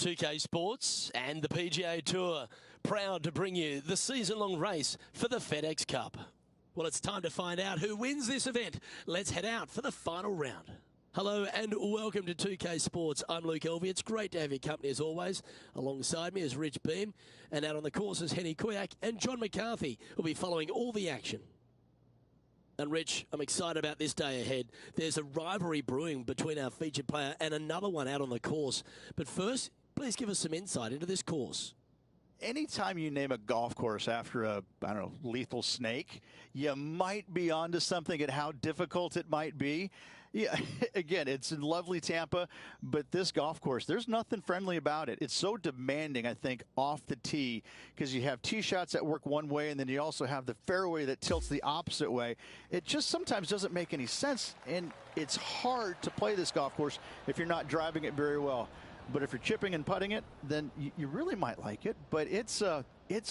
2K Sports and the PGA Tour, proud to bring you the season-long race for the FedEx Cup. Well, it's time to find out who wins this event. Let's head out for the final round. Hello and welcome to 2K Sports. I'm Luke Elvey. It's great to have your company as always. Alongside me is Rich Beam, and out on the course is Henny Kuyak and John McCarthy, who'll be following all the action. And Rich, I'm excited about this day ahead. There's a rivalry brewing between our featured player and another one out on the course. But first, please give us some insight into this course. Anytime you name a golf course after a, lethal snake, you might be onto something at how difficult it might be. Yeah, again, it's in lovely Tampa, but this golf course, there's nothing friendly about it. It's so demanding, I think, off the tee, because you have tee shots that work one way, and then you also have the fairway that tilts the opposite way. It just sometimes doesn't make any sense, and it's hard to play this golf course if you're not driving it very well. But if you're chipping and putting it, then you really might like it. But it's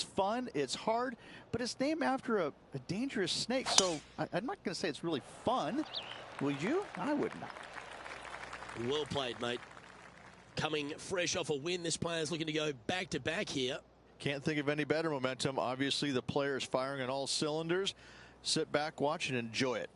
fun, it's hard, but it's named after a dangerous snake. So I'm not going to say it's really fun. Will you? I wouldn't. Well played, mate. Coming fresh off a win, this player's looking to go back-to-back here. Can't think of any better momentum. Obviously, the player's firing on all cylinders. Sit back, watch, and enjoy it.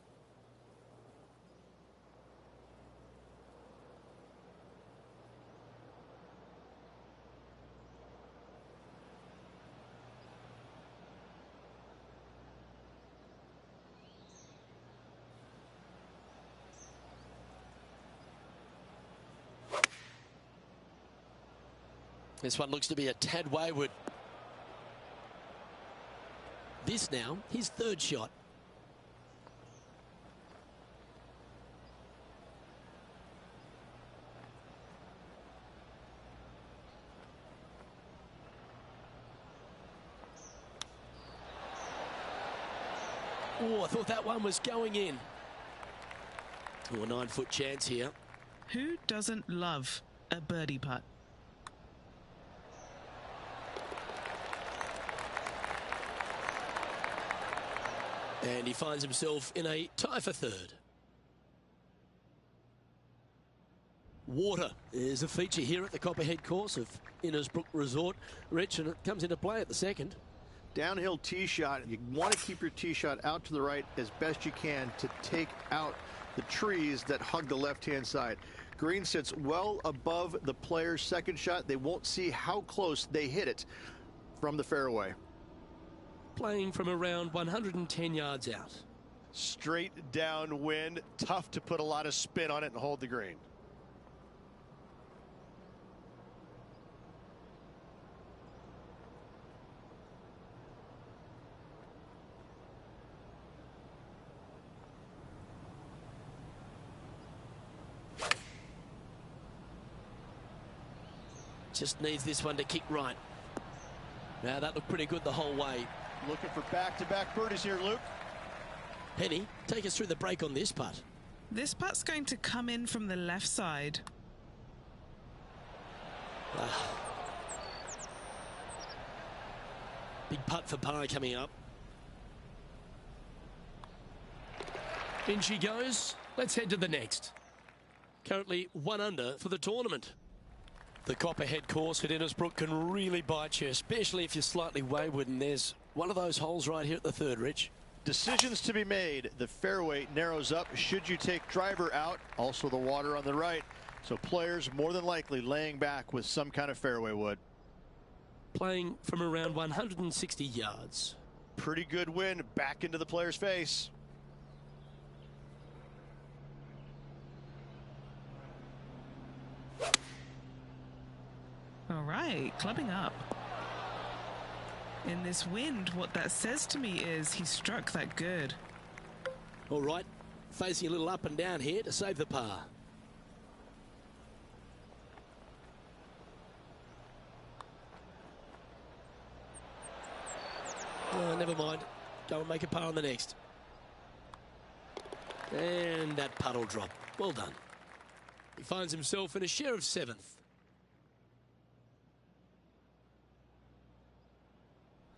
This one looks to be a tad wayward. This now, his third shot. Oh, I thought that one was going in. Oh, a 9-foot chance here. Who doesn't love a birdie putt? And he finds himself in a tie for third. Water is a feature here at the Coppperhead course of Innisbrook Resort, Rich, and it comes into play at the second. Downhill tee shot. You want to keep your tee shot out to the right as best you can to take out the trees that hug the left-hand side. Green sits well above the player's second shot. They won't see how close they hit it from the fairway. Playing from around 110 yards out. Straight downwind, tough to put a lot of spin on it and hold the green. Just needs this one to kick right. Now that looked pretty good the whole way. Looking for back-to-back birdies here, Luke. Penny, take us through the break on this putt. This putt's going to come in from the left side. Big putt for par coming up. In she goes. Let's head to the next. Currently 1 under for the tournament. The Coppperhead course at Innisbrook can really bite you, especially if you're slightly wayward, and there's one of those holes right here at the third, Rich. Decisions to be made. The fairway narrows up. Should you take driver out? Also the water on the right. So players more than likely laying back with some kind of fairway wood. Playing from around 160 yards. Pretty good wind back into the player's face. All right, clubbing up. In this wind, what that says to me is he struck that good. All right, facing a little up and down here to save the par. Oh, never mind. Go and make a par on the next. And that putt will drop. Well done. He finds himself in a share of 7th.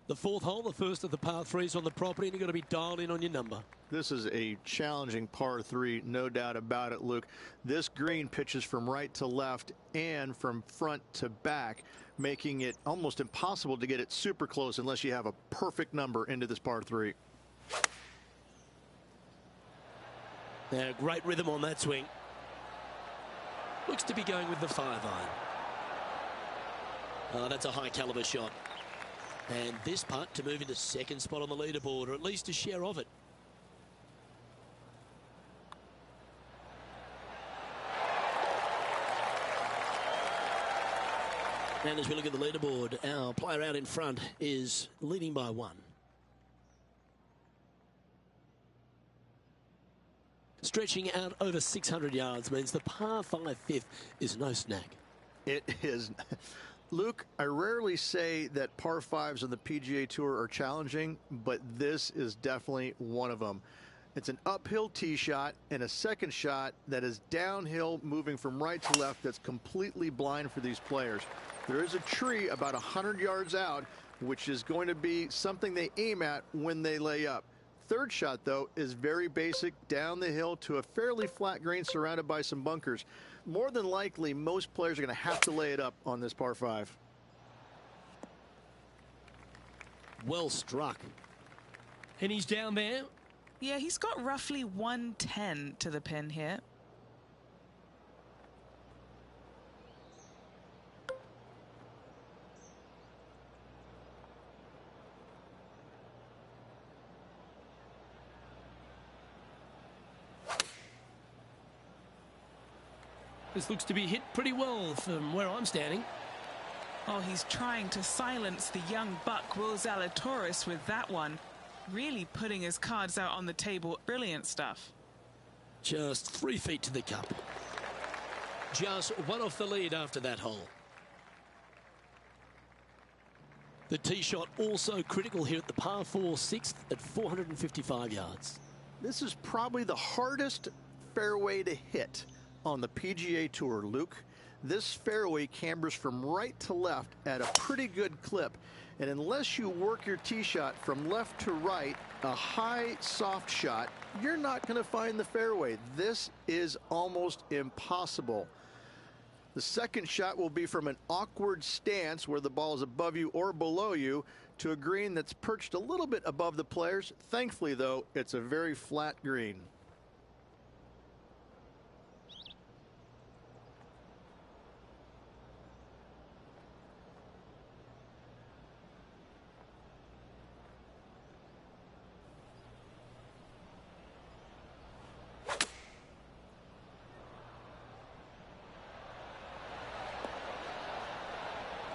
The fourth hole, the first of the par threes on the property, and you've got to be dialed in on your number. This is a challenging par 3, no doubt about it, Luke. This green pitches from right to left and from front to back, making it almost impossible to get it super close unless you have a perfect number into this par 3. Now, great rhythm on that swing. Looks to be going with the 5-iron. Oh, that's a high caliber shot. And this putt to move into second spot on the leaderboard, or at least a share of it. And as we look at the leaderboard, our player out in front is leading by 1. Stretching out over 600 yards means the par 5 fifth is no snag. It is. Luke, I rarely say that par 5s on the PGA Tour are challenging, but this is definitely one of them. It's an uphill tee shot and a second shot that is downhill, moving from right to left, that's completely blind for these players. There is a tree about 100 yards out, which is going to be something they aim at when they lay up. Third shot, though, is very basic, down the hill to a fairly flat green surrounded by some bunkers. More than likely, most players are going to have to lay it up on this par 5. Well struck. And he's down there. Yeah, he's got roughly 110 to the pin here. This looks to be hit pretty well from where I'm standing. Oh, he's trying to silence the young buck, Will Zalatoris, with that one. Really putting his cards out on the table. Brilliant stuff. Just 3 feet to the cup. Just 1 off the lead after that hole. The tee shot also critical here at the par 4 6th at 455 yards. This is probably the hardest fairway to hit on the PGA Tour, Luke. This fairway cambers from right to left at a pretty good clip, and unless you work your tee shot from left to right, a high soft shot, you're not going to find the fairway. This is almost impossible. The second shot will be from an awkward stance where the ball is above you or below you to a green that's perched a little bit above the players. Thankfully, though, it's a very flat green.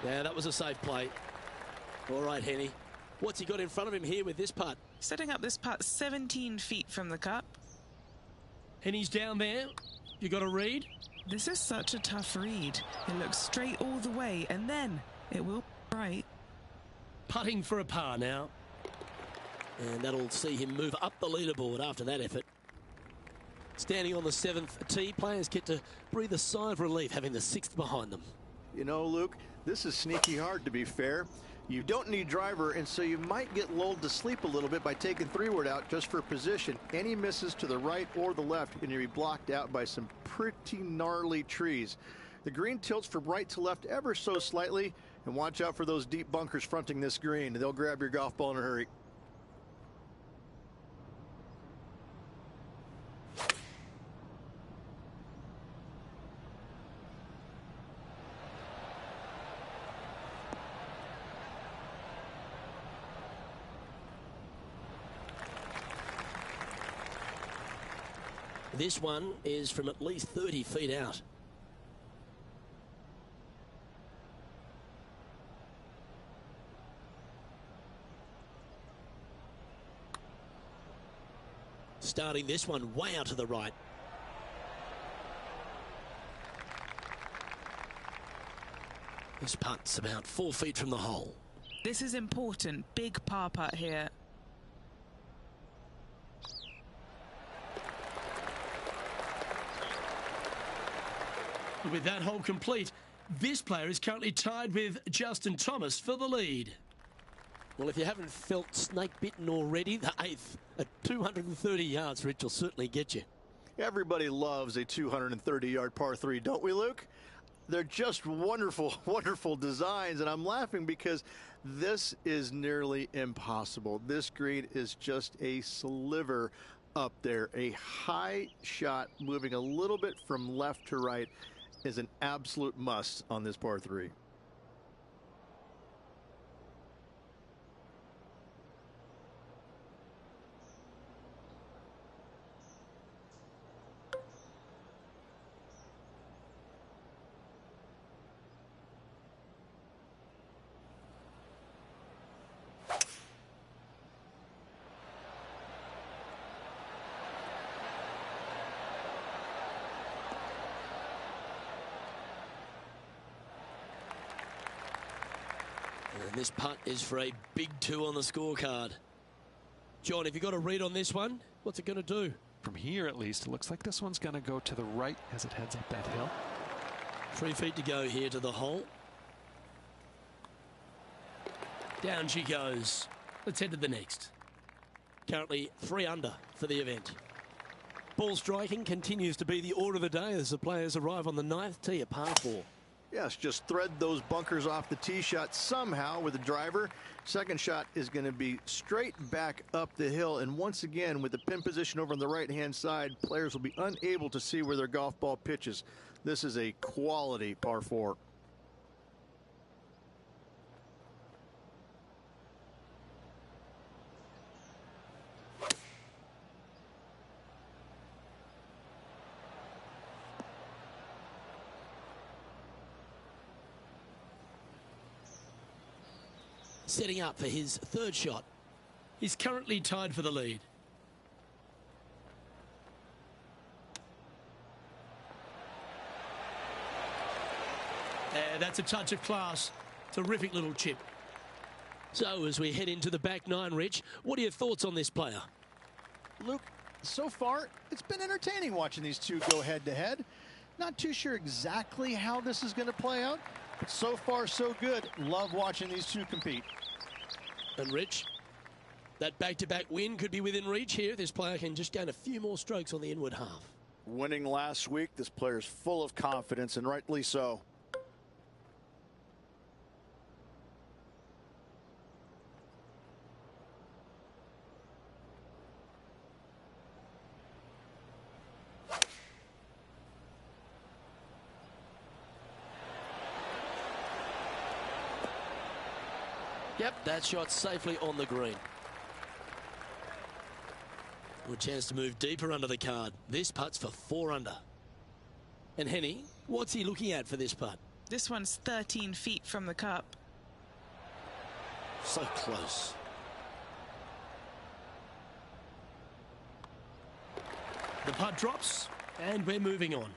Yeah, that was a safe play. All right, Henny. What's he got in front of him here with this putt? Setting up this putt 17 feet from the cup. Henny's down there. You got a read? This is such a tough read. It looks straight all the way, and then it will be right. Putting for a par now. And that'll see him move up the leaderboard after that effort. Standing on the 7th tee, players get to breathe a sigh of relief having the 6th behind them. You know, Luke, this is sneaky hard, to be fair. You don't need driver, and so you might get lulled to sleep a little bit by taking 3-wood out just for position. Any misses to the right or the left, and you'll be blocked out by some pretty gnarly trees. The green tilts from right to left ever so slightly, and watch out for those deep bunkers fronting this green. They'll grab your golf ball in a hurry. This one is from at least 30 feet out. Starting this one way out to the right. This putt's about 4 feet from the hole. This is important. Big par putt here. With that hole complete, this player is currently tied with Justin Thomas for the lead. Well, if you haven't felt snake bitten already, the 8th at 230 yards, Rich, will certainly get you. Everybody loves a 230-yard par 3, don't we, Luke? They're just wonderful, wonderful designs, and I'm laughing because this is nearly impossible. This green is just a sliver up there. A high shot moving a little bit from left to right is an absolute must on this par 3. And this putt is for a big 2 on the scorecard. John, have you got a read on this one? What's it going to do? From here, at least, it looks like this one's going to go to the right as it heads up that hill. 3 feet to go here to the hole. Down she goes. Let's head to the next. Currently 3 under for the event. Ball striking continues to be the order of the day as the players arrive on the 9th tee at par 4. Yes, just thread those bunkers off the tee shot somehow with the driver. Second shot is going to be straight back up the hill. And once again, with the pin position over on the right-hand side, players will be unable to see where their golf ball pitches. This is a quality par 4. Setting up for his 3rd shot. He's currently tied for the lead. That's a touch of class. Terrific little chip. So as we head into the back 9, Rich, what are your thoughts on this player? Luke, so far, it's been entertaining watching these two go head-to-head. Not too sure exactly how this is going to play out, but so far, so good. Love watching these two compete. And Rich, that back-to-back win could be within reach here. This player can just gain a few more strokes on the inward half. Winning last week, this player's full of confidence, and rightly so. Yep, that shot safely on the green. Good chance to move deeper under the card. This putt's for 4 under. And Henny, what's he looking at for this putt? This one's 13 feet from the cup. So close. The putt drops, and we're moving on.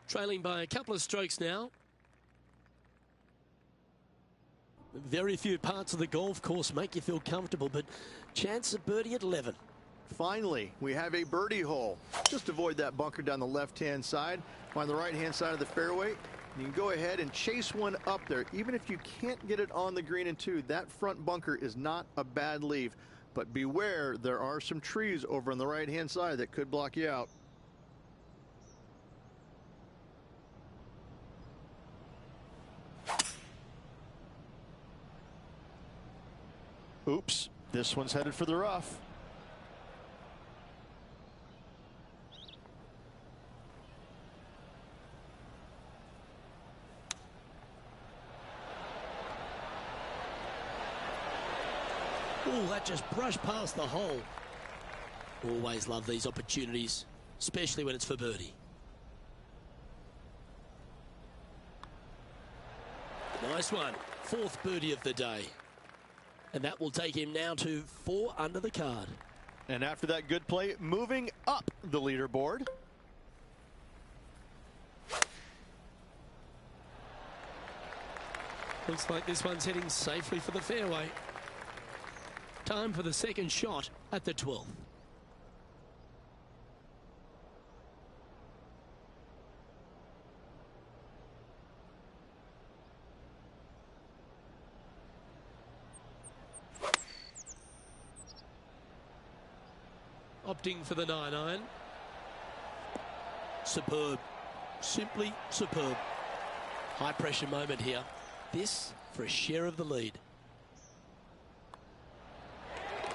Trailing by a couple of strokes now. Very few parts of the golf course make you feel comfortable, but chance of birdie at 11. Finally, we have a birdie hole. Just avoid that bunker down the left-hand side. Find the right-hand side of the fairway. You can go ahead and chase one up there. Even if you can't get it on the green in 2, that front bunker is not a bad leave. But beware, there are some trees over on the right-hand side that could block you out. Oops, this one's headed for the rough. Oh, that just brushed past the hole. Always love these opportunities, especially when it's for birdie. Nice one. 4th birdie of the day. And that will take him now to 4 under the card. And after that good play, moving up the leaderboard. Looks like this one's heading safely for the fairway. Time for the 2nd shot at the 12th. Opting for the 9-iron. Superb. Simply superb. High pressure moment here. This for a share of the lead.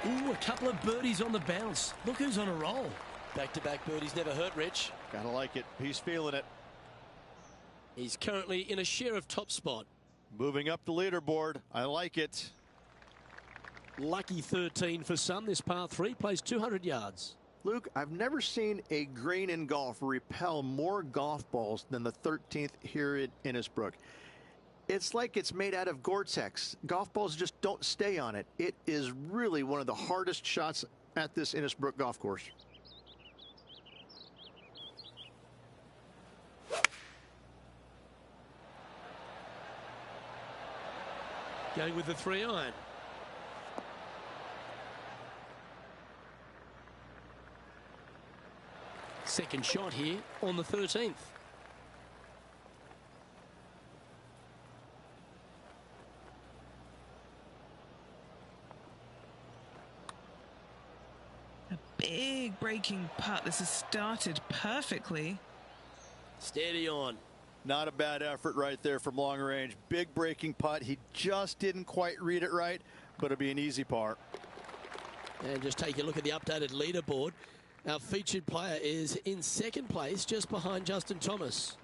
Ooh, a couple of birdies on the bounce. Look who's on a roll. Back-to-back birdies never hurt, Rich. Gotta like it. He's feeling it. He's currently in a share of top spot. Moving up the leaderboard. I like it. Lucky 13 for some. This par 3 plays 200 yards. Luke, I've never seen a green in golf repel more golf balls than the 13th here at Innisbrook. It's like it's made out of Gore-Tex. Golf balls just don't stay on it. It is really one of the hardest shots at this Innisbrook golf course. Going with the 3-iron. Second shot here on the 13th. A big breaking putt. This has started perfectly. Steady on. Not a bad effort right there from long range. Big breaking putt. He just didn't quite read it right, but it'll be an easy par. And just take a look at the updated leaderboard. Our featured player is in second place, just behind Justin Thomas.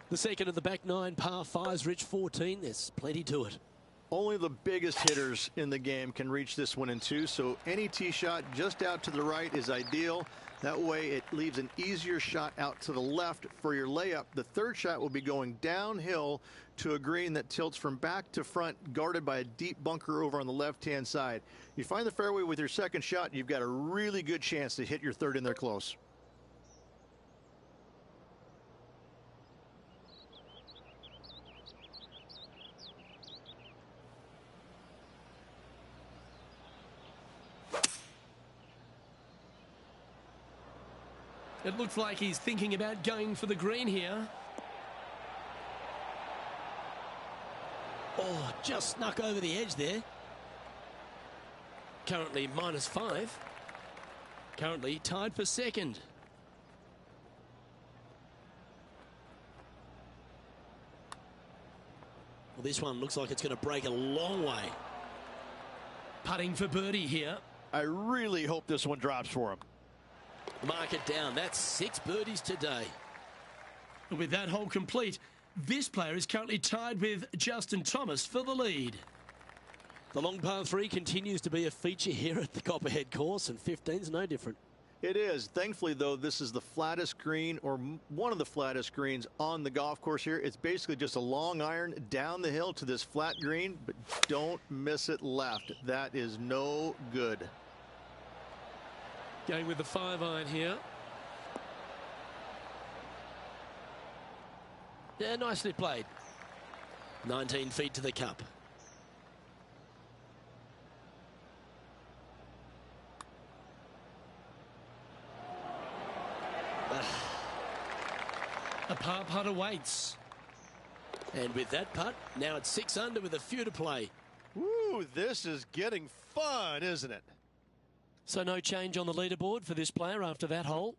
The second of the back 9 par 5s, Rich 14. There's plenty to it. Only the biggest hitters in the game can reach this one in 2, so any tee shot just out to the right is ideal. That way it leaves an easier shot out to the left for your layup. The third shot will be going downhill to a green that tilts from back to front, guarded by a deep bunker over on the left-hand side. You find the fairway with your second shot, you've got a really good chance to hit your third in there close. It looks like he's thinking about going for the green here. Oh, just snuck over the edge there. Currently -5. Currently tied for second. Well, this one looks like it's going to break a long way. Putting for birdie here. I really hope this one drops for him. Mark it down. That's 6 birdies today. And with that hole complete, this player is currently tied with Justin Thomas for the lead. The long par 3 continues to be a feature here at the Coppperhead course, and 15's no different. It is. Thankfully, though, this is the flattest green, or one of the flattest greens on the golf course here. It's basically just a long iron down the hill to this flat green, but don't miss it left. That is no good. Going with the 5-iron here. Yeah, nicely played. 19 feet to the cup. A par putt awaits. And with that putt, now it's 6 under with a few to play. Woo, this is getting fun, isn't it? So no change on the leaderboard for this player after that hole.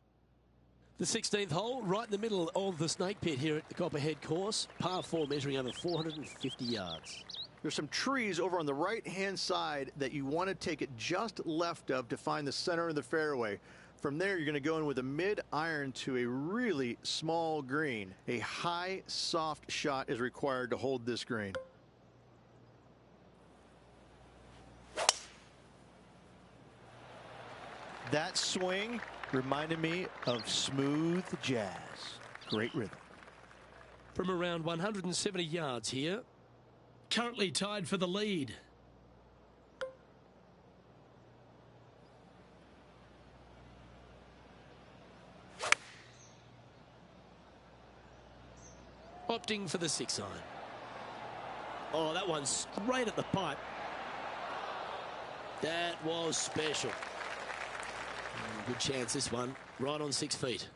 The 16th hole, right in the middle of the snake pit here at the Coppperhead course. Par 4 measuring over 450 yards. There's some trees over on the right-hand side that you want to take it just left of to find the center of the fairway. From there, you're going to go in with a mid-iron to a really small green. A high, soft shot is required to hold this green. That swing reminded me of smooth jazz. Great rhythm. From around 170 yards here. Currently tied for the lead. Opting for the 6-iron. Oh, that one's straight at the pipe. That was special. Good chance this one, right on 6 feet.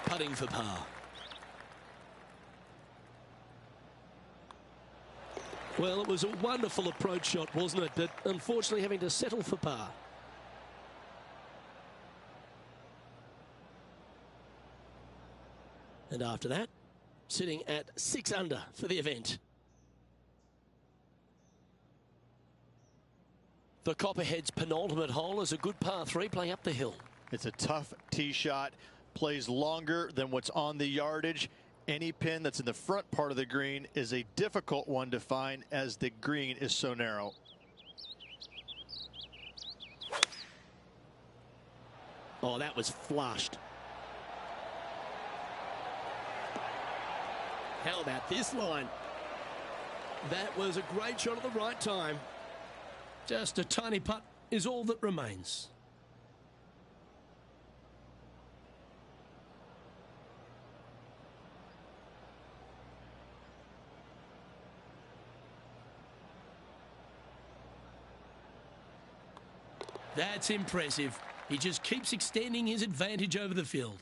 Putting for par. Well, it was a wonderful approach shot, wasn't it? But unfortunately having to settle for par. And after that, sitting at 6 under for the event. The Coppperhead's penultimate hole is a good par 3 playing up the hill. It's a tough tee shot, plays longer than what's on the yardage. Any pin that's in the front part of the green is a difficult one to find as the green is so narrow. Oh, that was flushed. How about this line? That was a great shot at the right time. Just a tiny putt is all that remains. That's impressive. He just keeps extending his advantage over the field.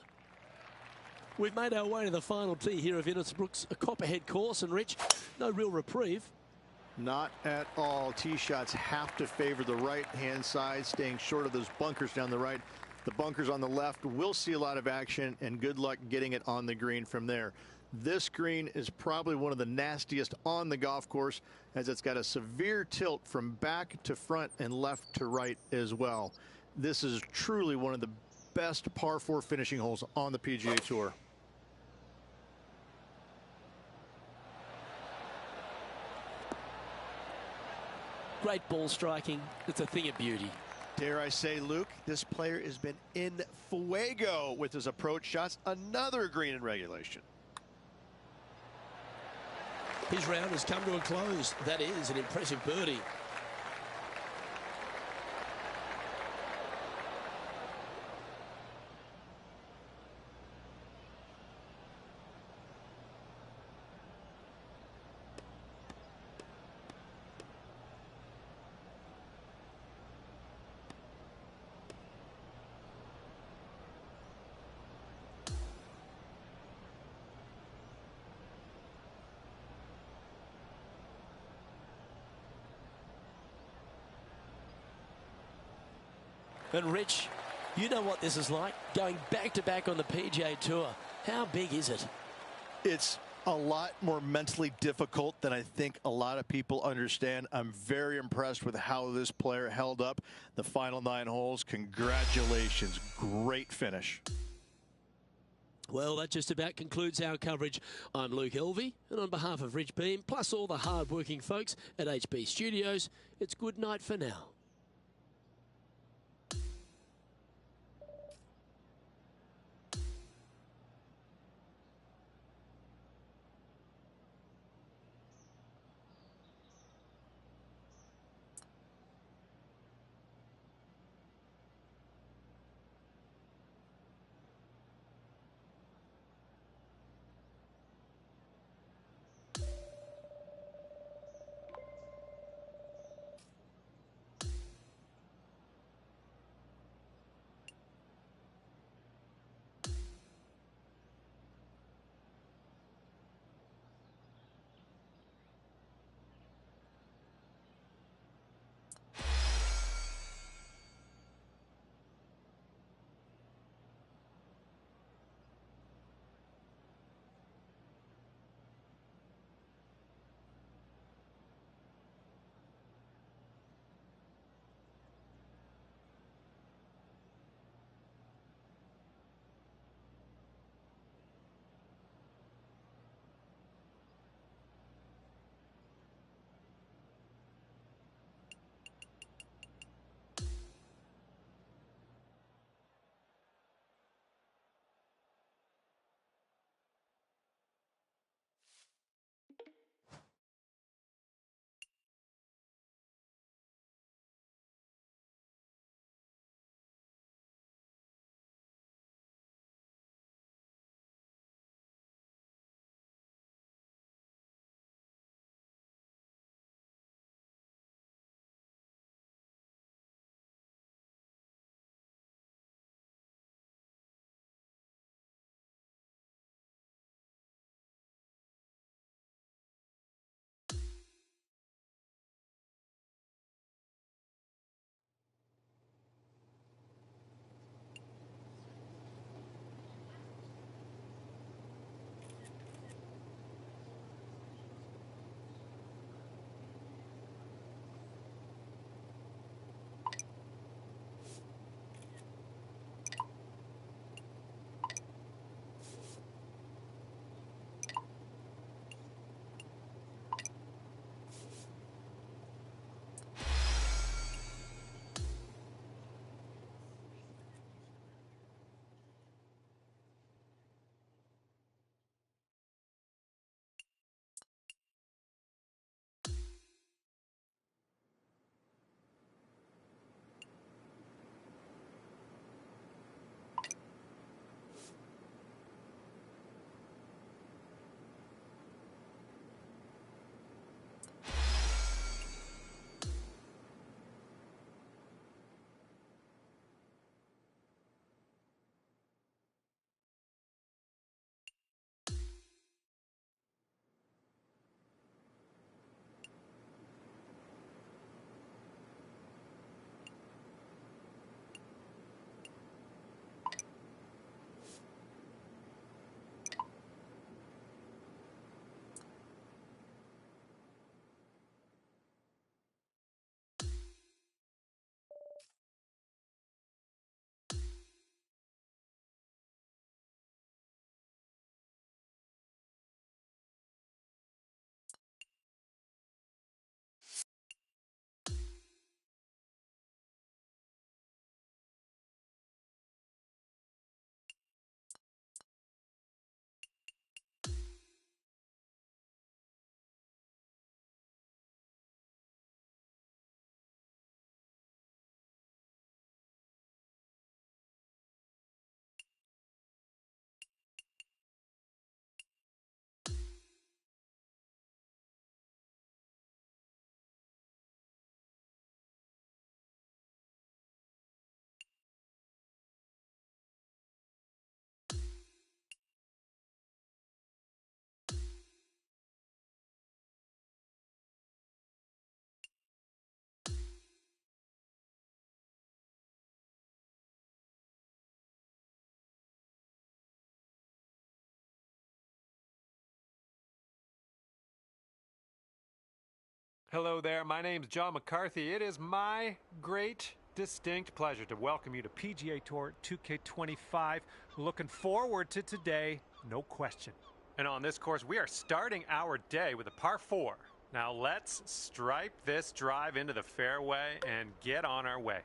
We've made our way to the final tee here of Innisbrook's Coppperhead course, and Rich, no real reprieve. Not at all. Tee shots have to favor the right-hand side, staying short of those bunkers down the right. The bunkers on the left will see a lot of action, and good luck getting it on the green from there. This green is probably one of the nastiest on the golf course, as it's got a severe tilt from back to front and left to right as well. This is truly one of the best par 4 finishing holes on the PGA Tour. Great ball striking. It's a thing of beauty. Dare I say, Luke, this player has been in fuego with his approach shots. Another green in regulation. His round has come to a close. That is an impressive birdie. And Rich, you know what this is like, going back-to-back on the PGA Tour. How big is it? It's a lot more mentally difficult than I think a lot of people understand. I'm very impressed with how this player held up the final 9 holes. Congratulations. Great finish. Well, that just about concludes our coverage. I'm Luke Elvey, and on behalf of Rich Beam, plus all the hard-working folks at HB Studios, it's good night for now. Hello there, my name's John McCarthy. It is my great, distinct pleasure to welcome you to PGA Tour 2k25. Looking forward to today, no question. And on this course, we are starting our day with a par 4. Now let's stripe this drive into the fairway and get on our way.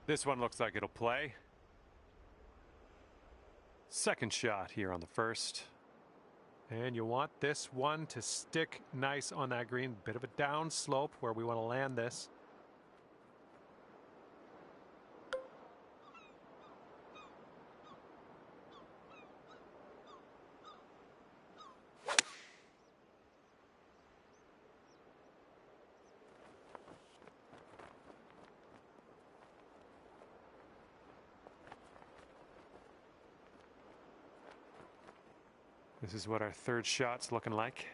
This one looks like it'll play. Second shot here on the first. And you want this one to stick nice on that green. Bit of a down slope where we want to land this. This is what our third shot's looking like.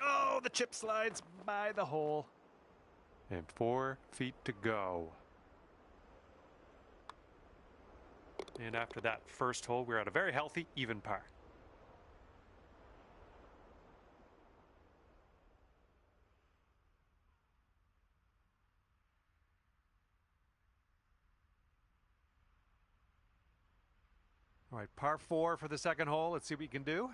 Oh, the chip slides by the hole. And 4 feet to go. And after that first hole, we're at a very healthy, even par. All right, par 4 for the second hole. Let's see what we can do.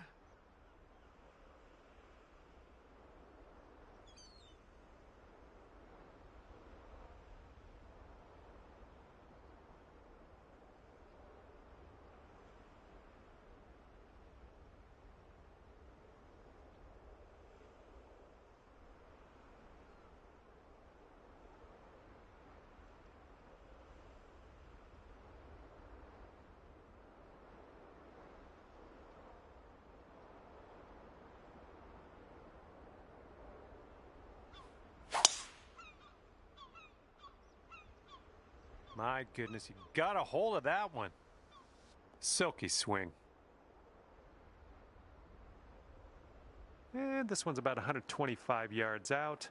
My goodness, you got a hold of that one. Silky swing. And this one's about 125 yards out.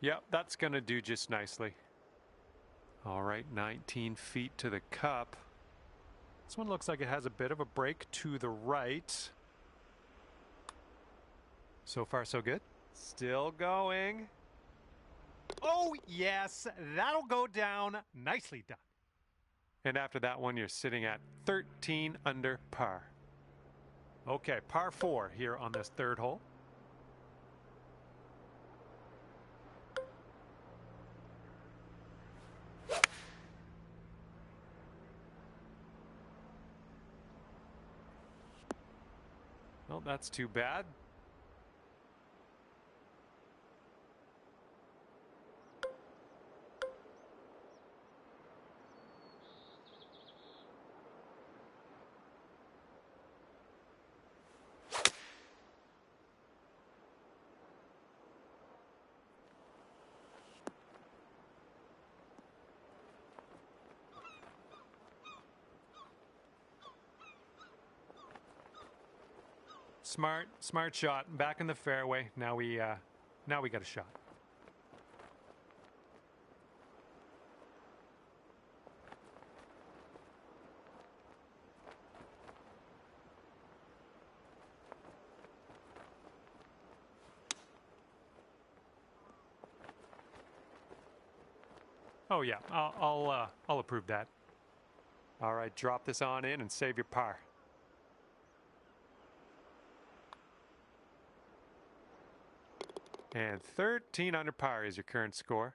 Yep, that's going to do just nicely. All right, 19 feet to the cup. This one looks like it has a bit of a break to the right. So far, so good. Still going. Oh, yes, that'll go down. Nicely done. And after that one, you're sitting at 13 under par. Okay, par 4 here on this third hole. Well, that's too bad. Smart shot. Back in the fairway. Now we got a shot. Oh yeah, I'll approve that. All right, drop this on in and save your par. And 13 under par is your current score.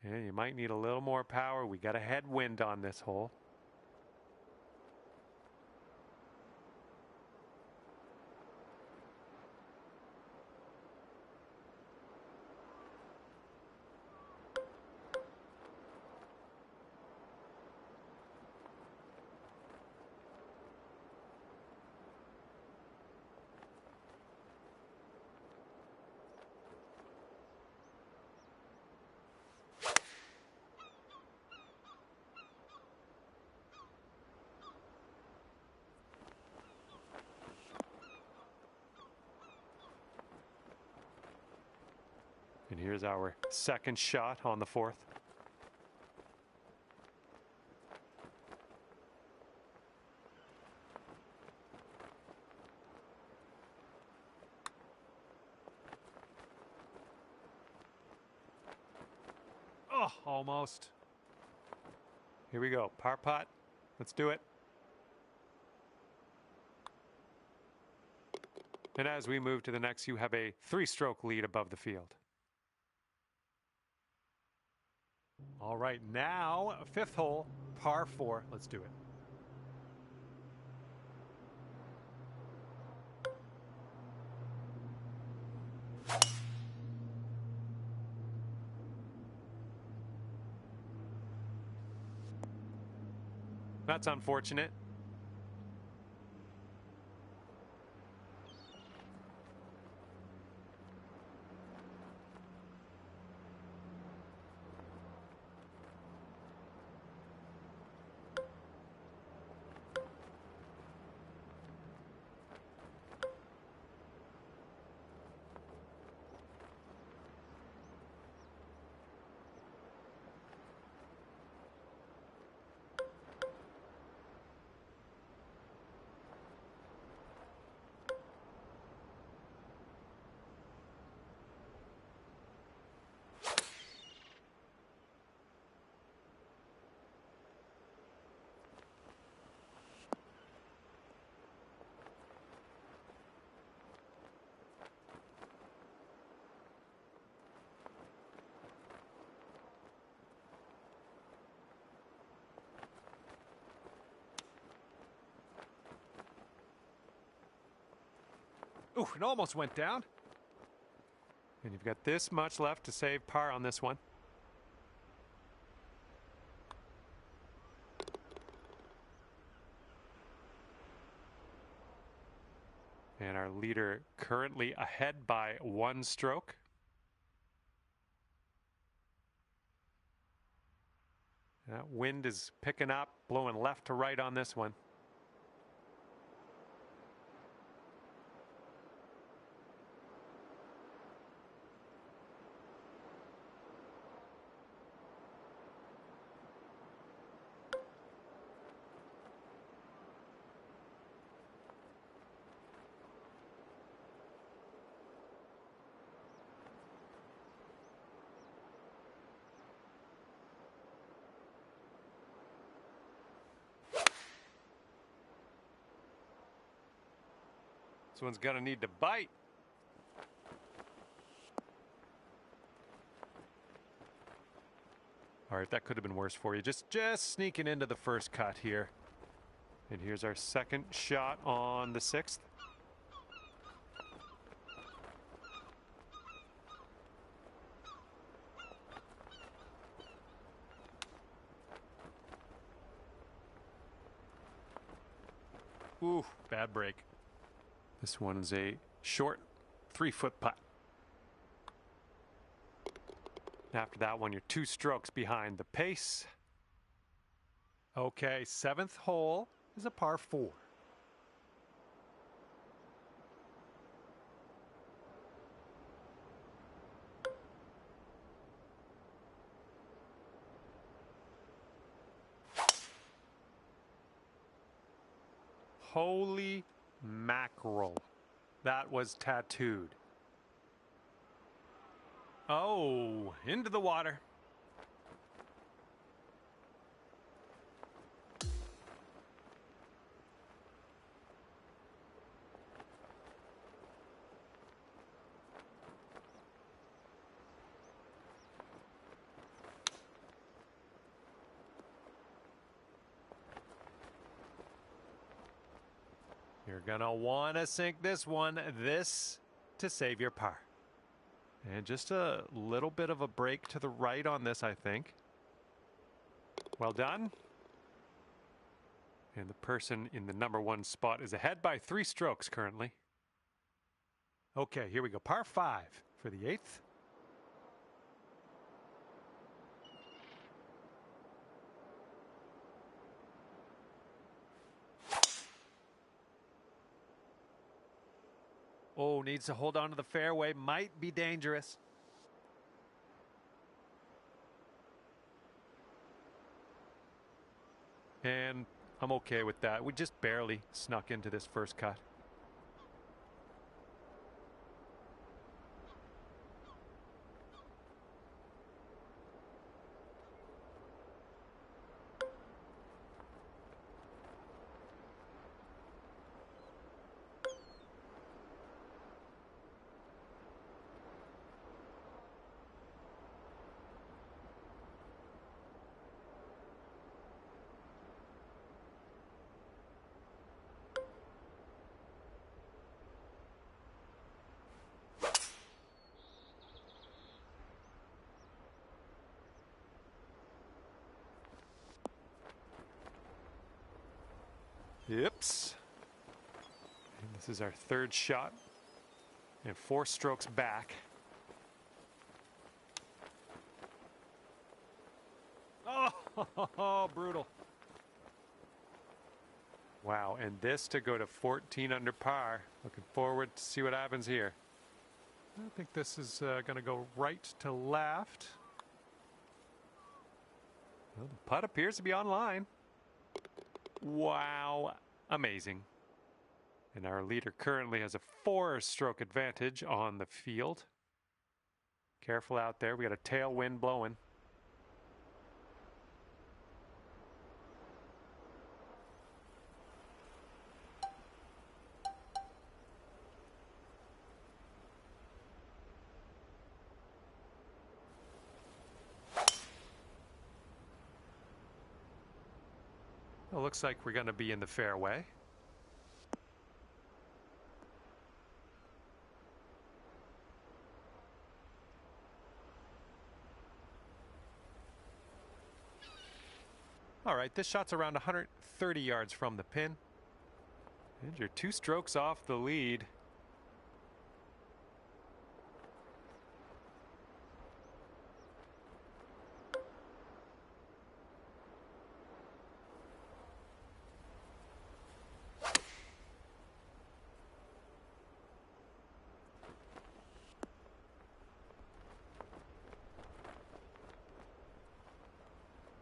Yeah, you might need a little more power. We got a headwind on this hole. And here's our second shot on the fourth. Oh, almost. Here we go. Par putt. Let's do it. And as we move to the next, you have a 3-stroke lead above the field. All right, now fifth hole, par 4. Let's do it. That's unfortunate. Ooh, it almost went down. And you've got this much left to save par on this one. And our leader currently ahead by 1 stroke. That wind is picking up, blowing left to right on this one. This one's gonna need to bite. All right, that could have been worse for you. Just sneaking into the first cut here. And here's our second shot on the 6th. Ooh, bad break. This one's a short 3-foot putt. After that one, you're 2 strokes behind the pace. Okay, 7th hole is a par 4. Holy mackerel. That was tattooed. Oh, into the water. You're going to want to sink this one. This to save your par. And just a little bit of a break to the right on this, I think. Well done. And the person in the #1 spot is ahead by 3 strokes currently. Okay, here we go. Par 5 for the 8th. Oh, needs to hold on to the fairway. Might be dangerous. And I'm okay with that. We just barely snuck into this first cut. Yips. And this is our 3rd shot. And 4 strokes back. Oh, brutal. Wow, and this to go to 14 under par. Looking forward to see what happens here. I think this is going to go right to left. Well, the putt appears to be on line. Wow, amazing. And our leader currently has a 4-stroke advantage on the field. Careful out there, we got a tailwind blowing. Well, looks like we're going to be in the fairway. All right, this shot's around 130 yards from the pin. And you're 2 strokes off the lead.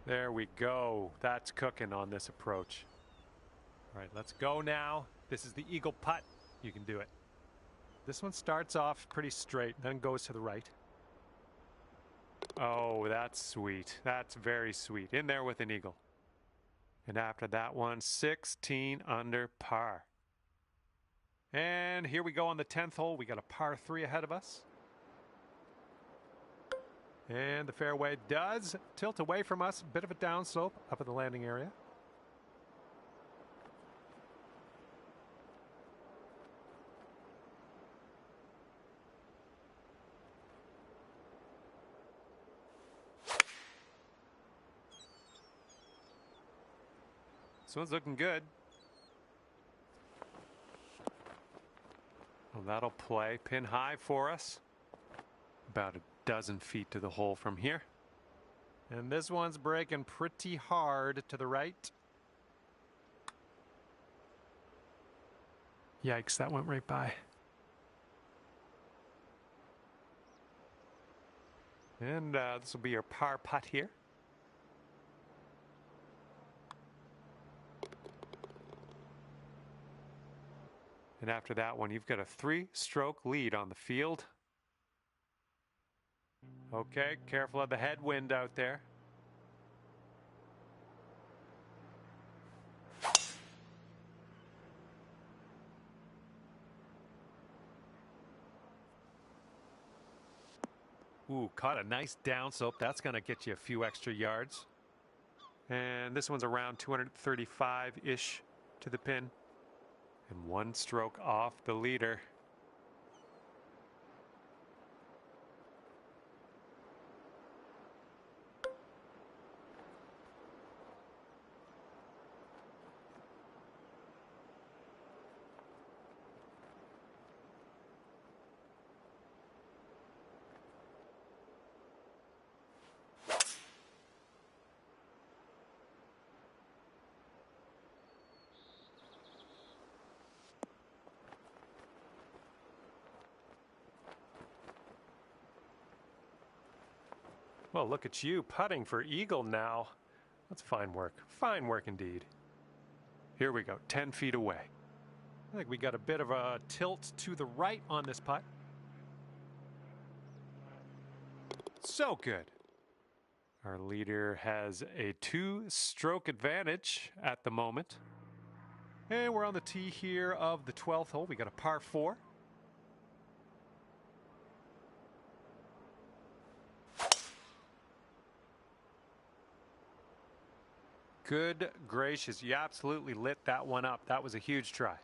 There we go. That's cooking on this approach. All right, let's go now. This is the eagle putt. You can do it. This one starts off pretty straight, then goes to the right. Oh, that's sweet. That's very sweet. In there with an eagle. And after that one, 16 under par. And here we go on the 10th hole. We got a par 3 ahead of us. And the fairway does tilt away from us. Bit of a downslope up at the landing area. This one's looking good. Well, that'll play pin high for us. About a dozen feet to the hole from here. And this one's breaking pretty hard to the right. Yikes, that went right by. And this will be your par putt here. And after that one, you've got a 3-stroke lead on the field. Okay, careful of the headwind out there. Ooh, caught a nice downslope. That's going to get you a few extra yards. And this one's around 235-ish to the pin. And 1 stroke off the leader. Well, look at you putting for eagle now. That's fine work. Fine work indeed. Here we go, 10 feet away. I think we got a bit of a tilt to the right on this putt. So good. Our leader has a 2-stroke advantage at the moment. And we're on the tee here of the 12th hole. We got a par 4. Good gracious, you absolutely lit that one up. That was a huge try.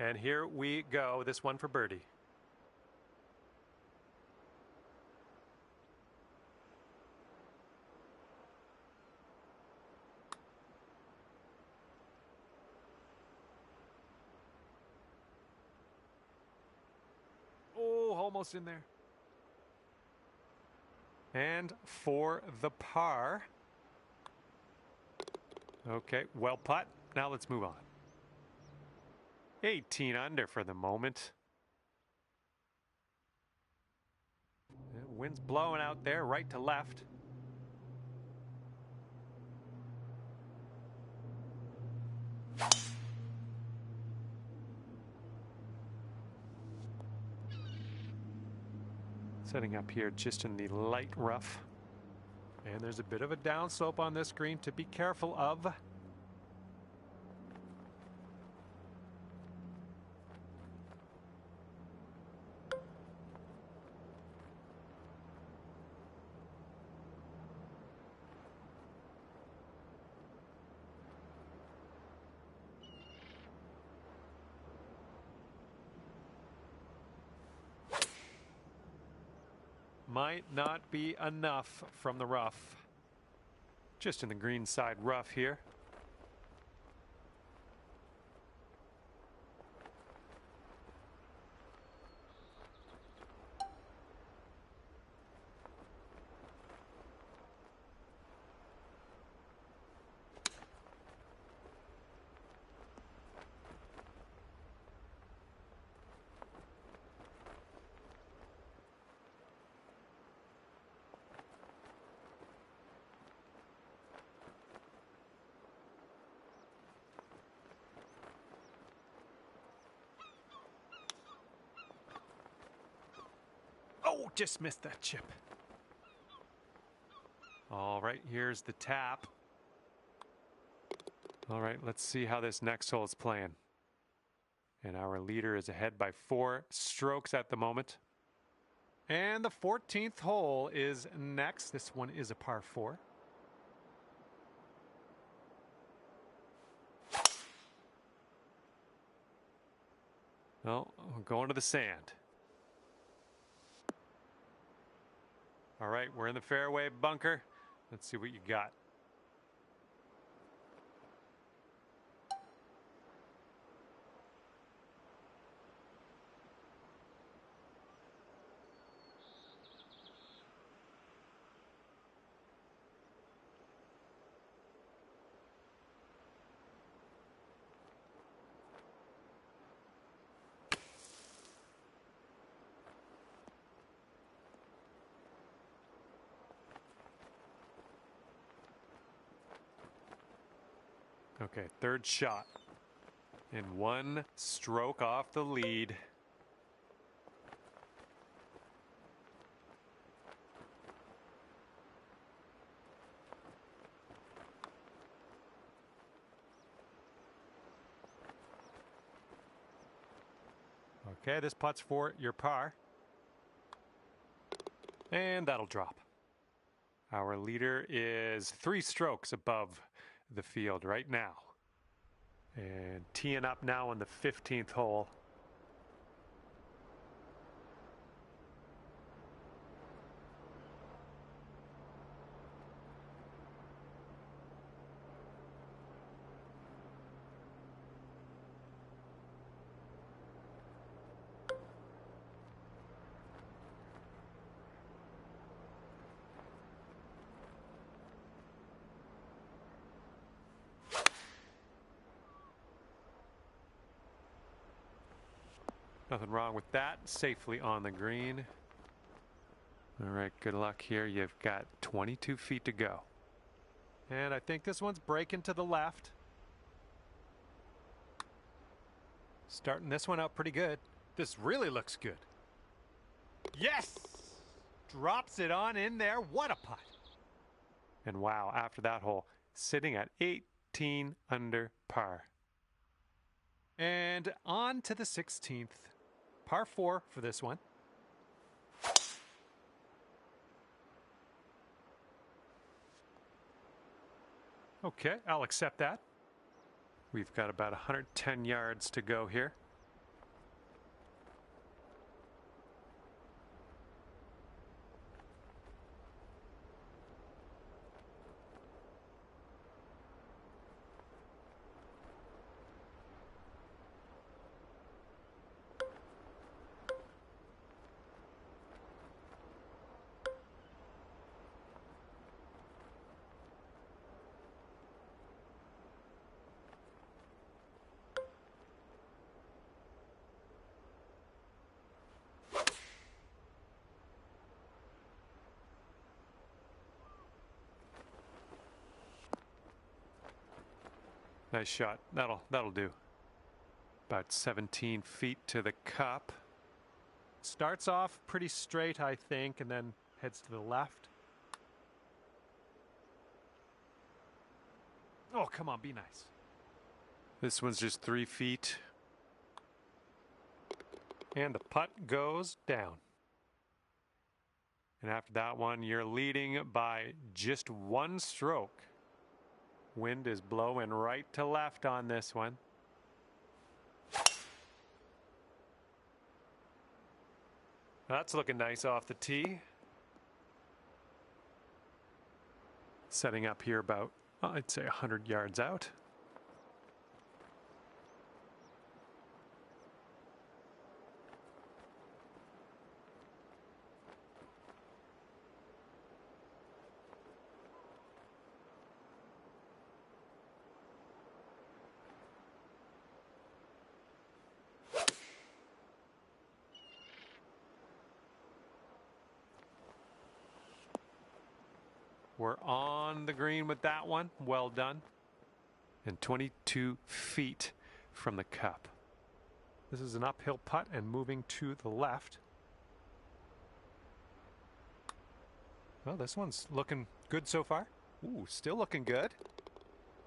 And here we go, this one for birdie. Oh, almost in there. And for the par. Okay, well putt. Now let's move on. 18 under for the moment. Wind's blowing out there, right to left. Setting up here just in the light rough. And there's a bit of a downslope on this green to be careful of. Might not be enough from the rough. Just in the green side rough here. Oh, just missed that chip. All right, here's the tap. All right, let's see how this next hole is playing. And our leader is ahead by 4 strokes at the moment. And the 14th hole is next. This one is a par 4. Well, we're going to the sand. All right, we're in the fairway bunker. Let's see what you got. Okay, third shot. And 1 stroke off the lead. Okay, this putt's for your par. And that'll drop. Our leader is 3 strokes above the field right now. And teeing up now on the 15th hole. Nothing wrong with that. Safely on the green. All right, good luck here. You've got 22 feet to go. And I think this one's breaking to the left. Starting this one out pretty good. This really looks good. Yes! Drops it on in there. What a putt. And wow, after that hole, sitting at 18 under par. And on to the 16th. Par 4 for this one. Okay, I'll accept that. We've got about 110 yards to go here. Nice shot. That'll do. About 17 feet to the cup. Starts off pretty straight, I think, and then heads to the left. Oh, come on, be nice. This one's just 3 feet. And the putt goes down. And after that one, you're leading by just 1 stroke. Wind is blowing right to left on this one. That's looking nice off the tee. Setting up here about, I'd say 100 yards out. We're on the green with that one. Well done. And 22 feet from the cup. This is an uphill putt and moving to the left. Well, this one's looking good so far. Ooh, still looking good.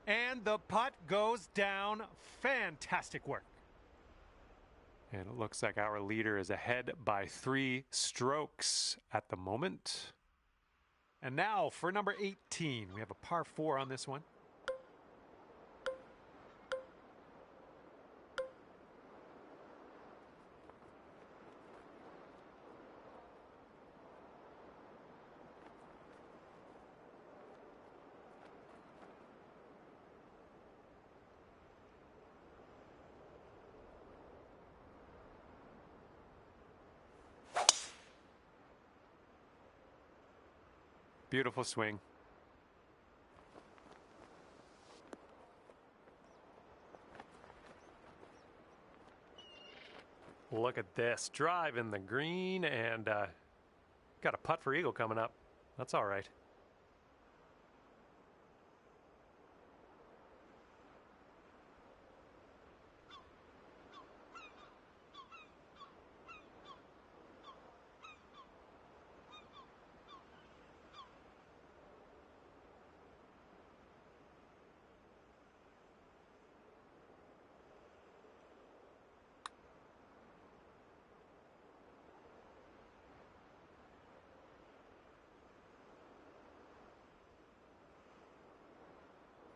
And the putt goes down. Fantastic work. And it looks like our leader is ahead by 3 strokes at the moment. And now for number 18, we have a par 4 on this one. Beautiful swing. Look at this. Drive in the green and got a putt for eagle coming up. That's all right.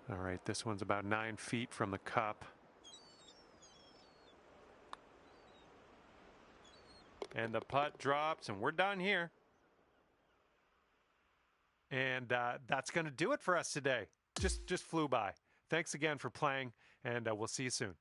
All right, this one's about 9 feet from the cup. And the putt drops, and we're done here. And that's going to do it for us today. Just flew by. Thanks again for playing, and we'll see you soon.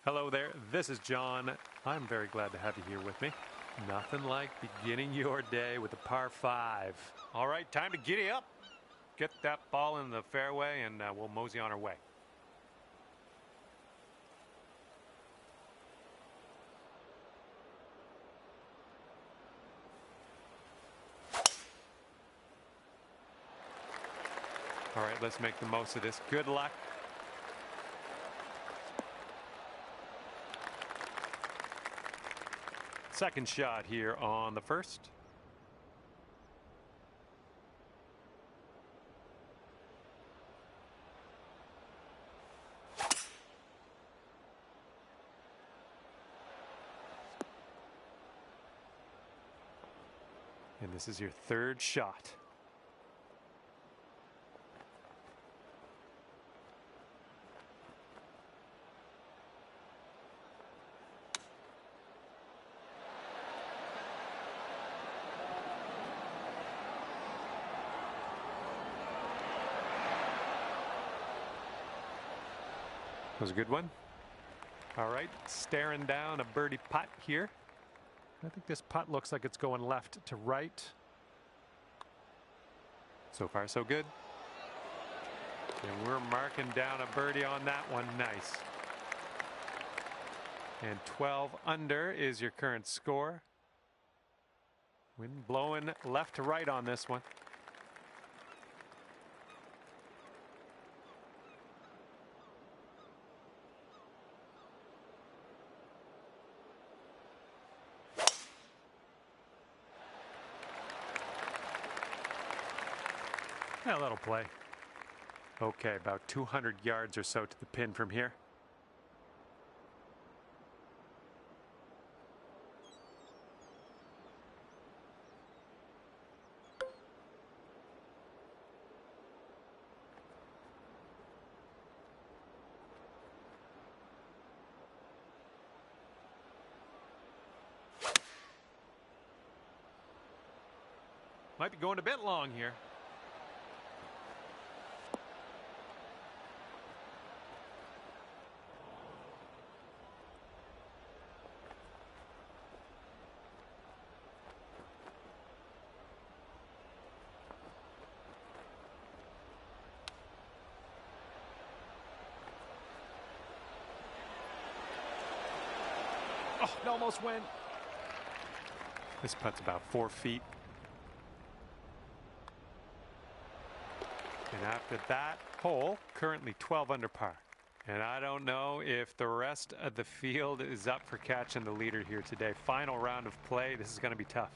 Hello there, this is John. I'm very glad to have you here with me. Nothing like beginning your day with a par 5. All right, time to giddy up. Get that ball in the fairway and we'll mosey on our way. All right, let's make the most of this. Good luck. Second shot here on the first. And this is your third shot. Was a good one. All right, staring down a birdie putt here. I think this putt looks like it's going left to right. So far, so good. And we're marking down a birdie on that one. Nice. And 12 under is your current score. Wind blowing left to right on this one. Yeah, that'll play. Okay, about 200 yards or so to the pin from here. Might be going a bit long here. Oh, it almost went. This putt's about 4 feet. And after that hole, currently 12 under par. And I don't know if the rest of the field is up for catching the leader here today. Final round of play. This is going to be tough.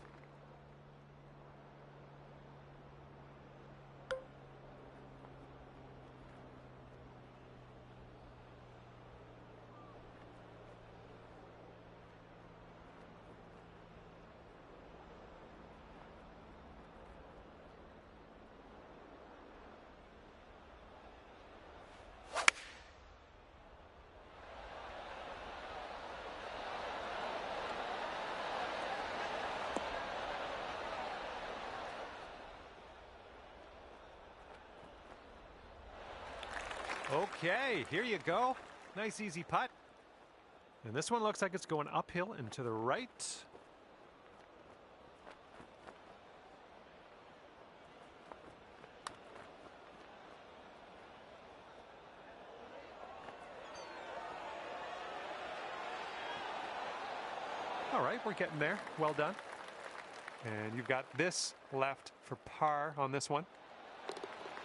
Okay, here you go. Nice easy putt. And this one looks like it's going uphill and to the right. All right, we're getting there. Well done. And you've got this left for par on this one.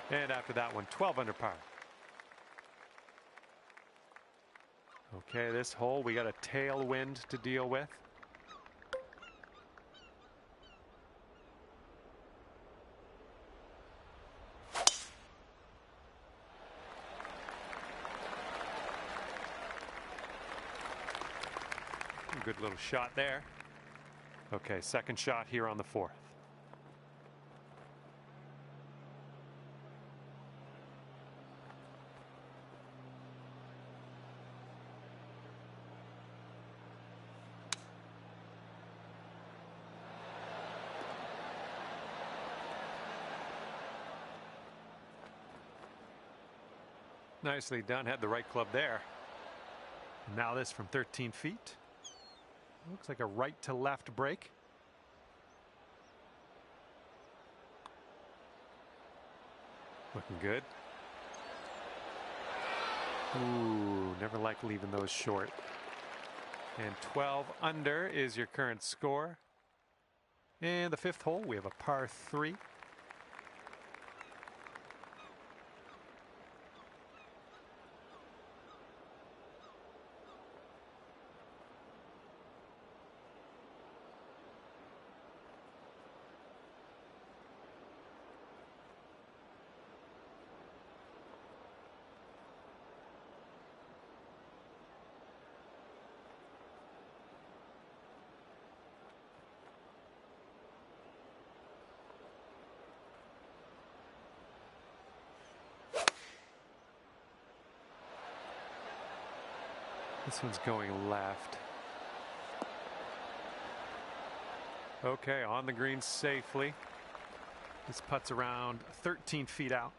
And after that one, 12 under par. Okay, this hole, we got a tailwind to deal with. Good little shot there. Okay, second shot here on the 4th. Nicely done, had the right club there. Now this from 13 feet. Looks like a right to left break. Looking good. Ooh, never like leaving those short. And 12 under is your current score. And the 5th hole, we have a par 3. This one's going left. Okay, on the green safely. This putt's around 13 feet out.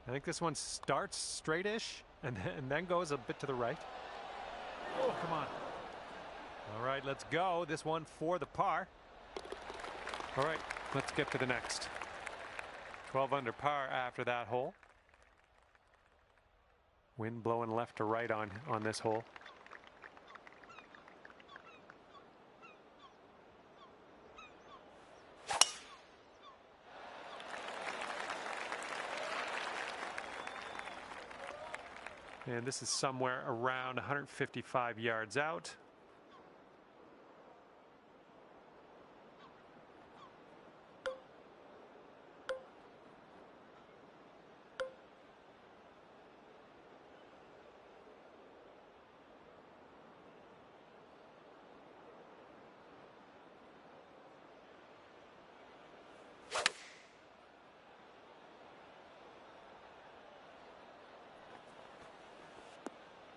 I think this one starts straight-ish and then goes a bit to the right. Oh, come on. All right, let's go. This one for the par. All right, let's get to the next. 12 under par after that hole. Wind blowing left to right on this hole. And this is somewhere around 155 yards out.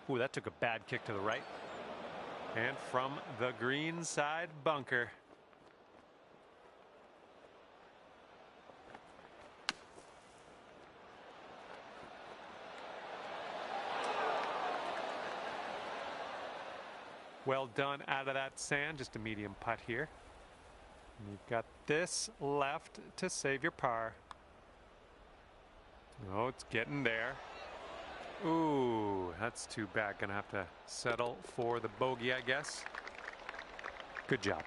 Ooh, that took a bad kick to the right. And from the green side bunker. Well done out of that sand. Just a medium putt here. And you've got this left to save your par. Oh, it's getting there. Ooh, that's too bad. Gonna have to settle for the bogey, I guess. Good job.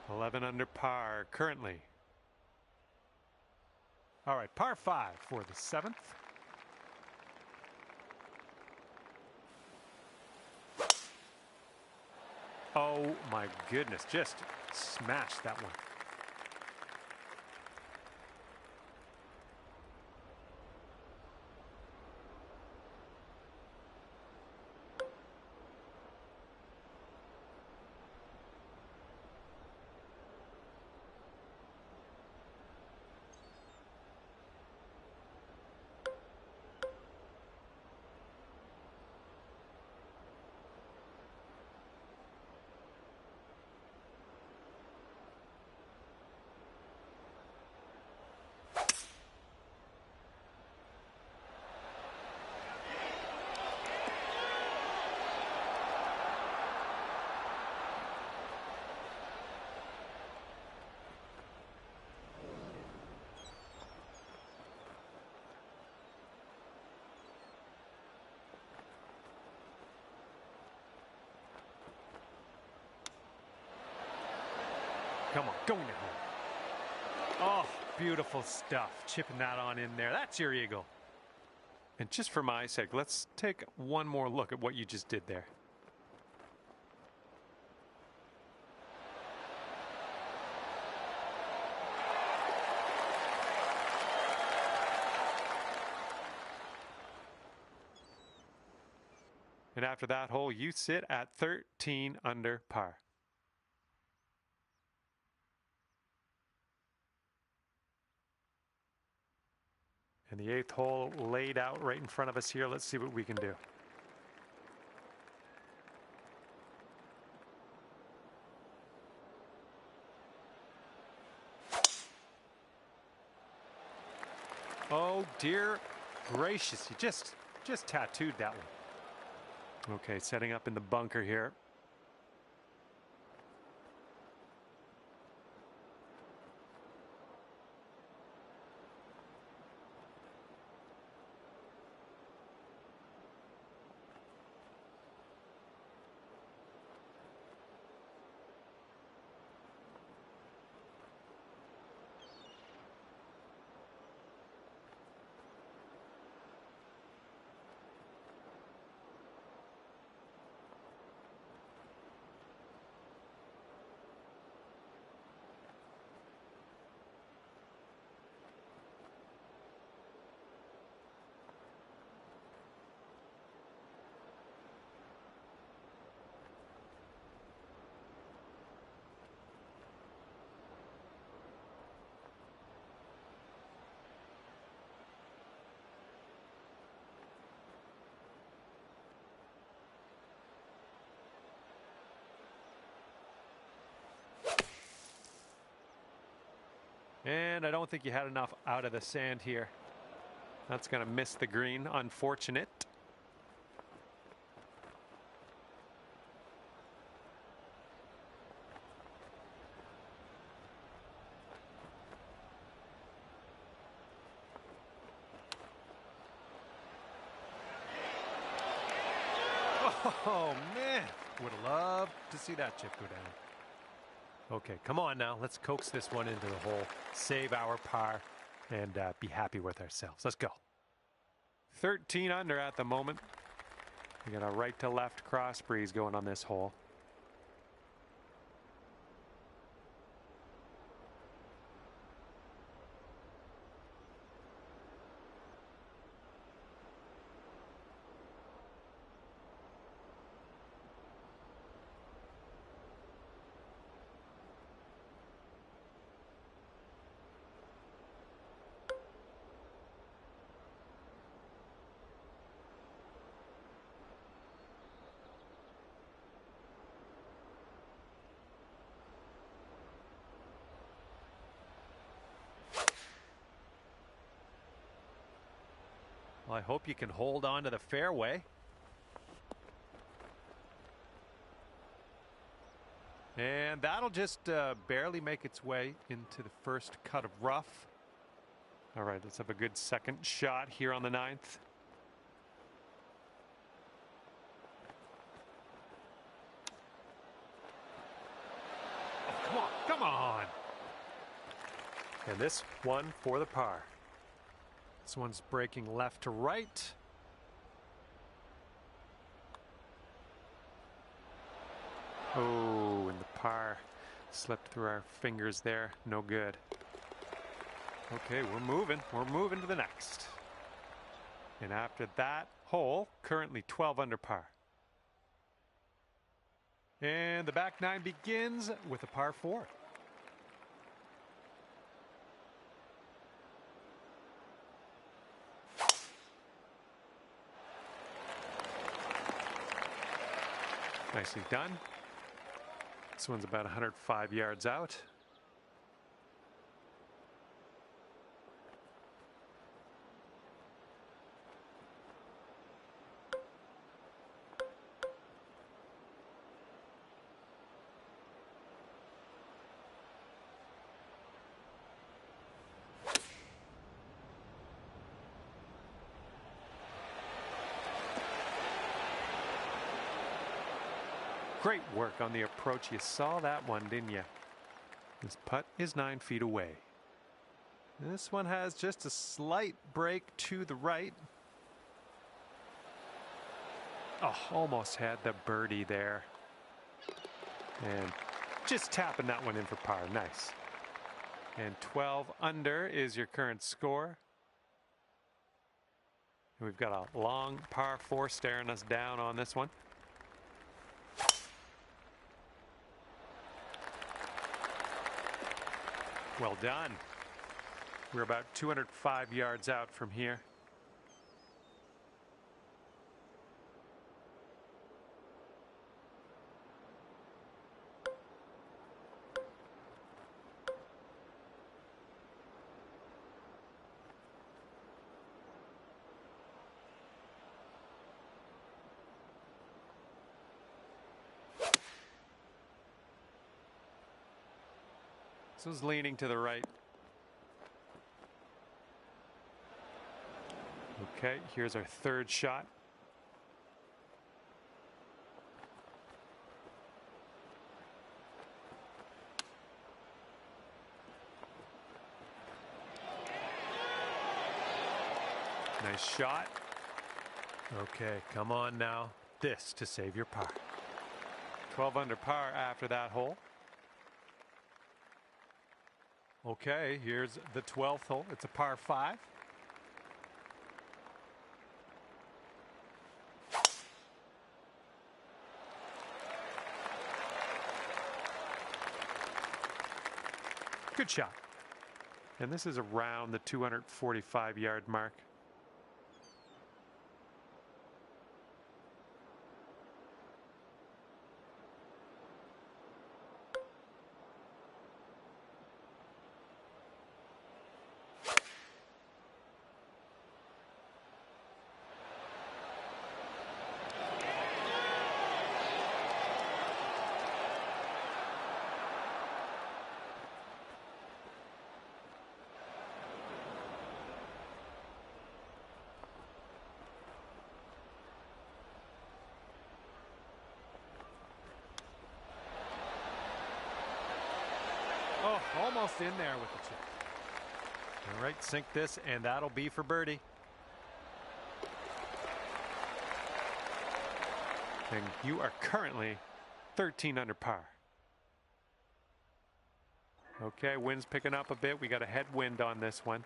11 under par currently. All right, par 5 for the 7th. Oh my goodness, just smashed that one. Come on, going to home. Oh, beautiful stuff. Chipping that on in there. That's your eagle. And just for my sake, let's take one more look at what you just did there. And after that hole, you sit at 13 under par. And the 8th hole laid out right in front of us here. Let's see what we can do. Oh dear gracious, you just tattooed that one. Okay, setting up in the bunker here. And I don't think you had enough out of the sand here. That's going to miss the green. Unfortunate. Oh, man. Would have loved to see that chip go down. Okay, come on now. Let's coax this one into the hole, save our par, and be happy with ourselves. Let's go. 13 under at the moment. We got a right to left cross breeze going on this hole. Well, I hope you can hold on to the fairway. And that'll just barely make its way into the first cut of rough. All right, let's have a good second shot here on the 9th. Oh, come on, come on. And this one for the par. This one's breaking left to right. Oh, and the par slipped through our fingers there. No good. Okay, we're moving. We're moving to the next. And after that hole, currently 12 under par. And the back 9 begins with a par 4. Nicely done. This one's about 105 yards out. Great work on the approach. You saw that one, didn't you? This putt is 9 feet away. This one has just a slight break to the right. Oh, almost had the birdie there. And just tapping that one in for par. Nice. And 12 under is your current score. And we've got a long par 4 staring us down on this one. Well done. We're about 205 yards out from here. This one's leaning to the right. Okay, here's our third shot. Nice shot. Okay, come on now. This to save your par. 12 under par after that hole. Okay, here's the 12th hole. It's a par 5. Good shot. And this is around the 245-yard mark. Oh, almost in there with the chip. All right, sink this, and that'll be for birdie. And you are currently 13 under par. Okay, wind's picking up a bit. We got a headwind on this one.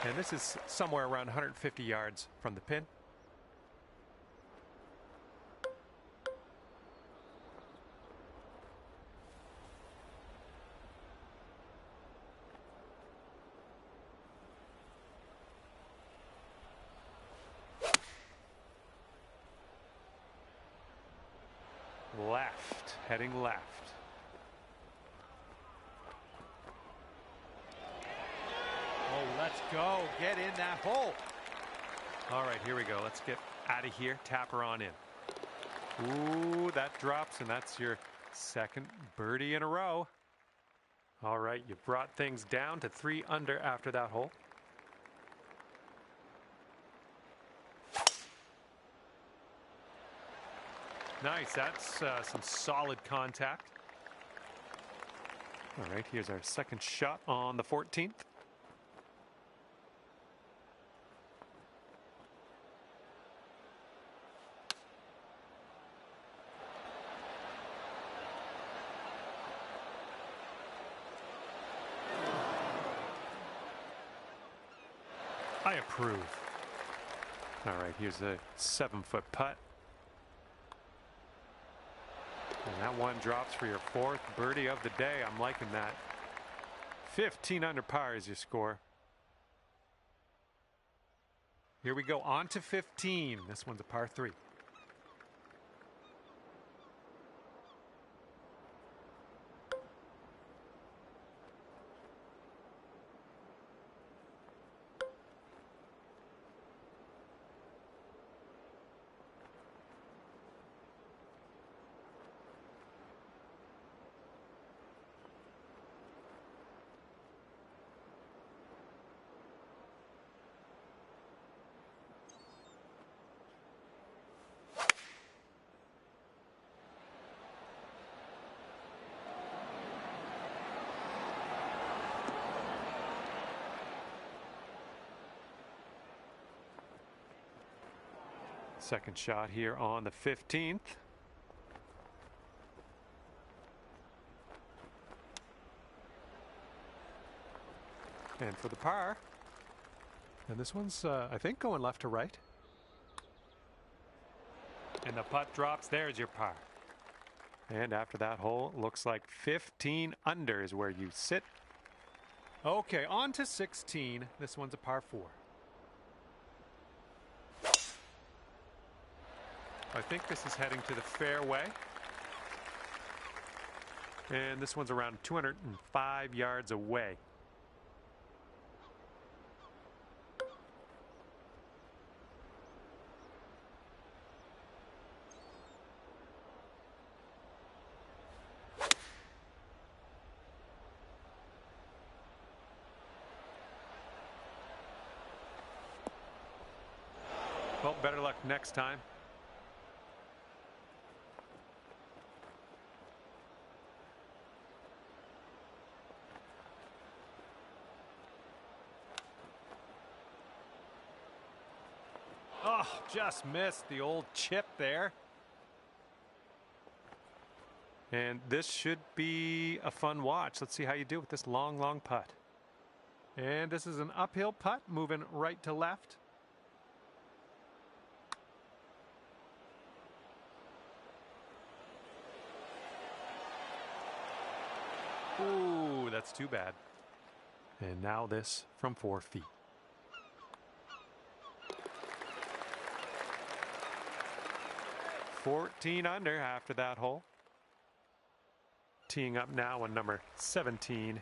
And this is somewhere around 150 yards from the pin. Left, heading left. Oh, let's go. Get in that hole. All right, here we go. Let's get out of here. Tap her on in. Ooh, that drops, and that's your second birdie in a row. All right, you brought things down to 3 under after that hole. Nice, that's some solid contact. All right, here's our second shot on the 14th. I approve. All right, here's a 7-foot putt. And that one drops for your 4th birdie of the day. I'm liking that. 15 under par is your score. Here we go, on to 15. This one's a par 3. Second shot here on the 15th. And for the par. And this one's, I think, going left to right. And the putt drops. There's your par. And after that hole, looks like 15 under is where you sit. Okay, on to 16. This one's a par 4. I think this is heading to the fairway. And this one's around 205 yards away. Well, better luck next time. Oh, just missed the old chip there. And this should be a fun watch. Let's see how you do with this long, long putt. And this is an uphill putt, moving right to left. Ooh, that's too bad. And now this from 4 feet. $14 under after that hole. Teeing up now on number 17.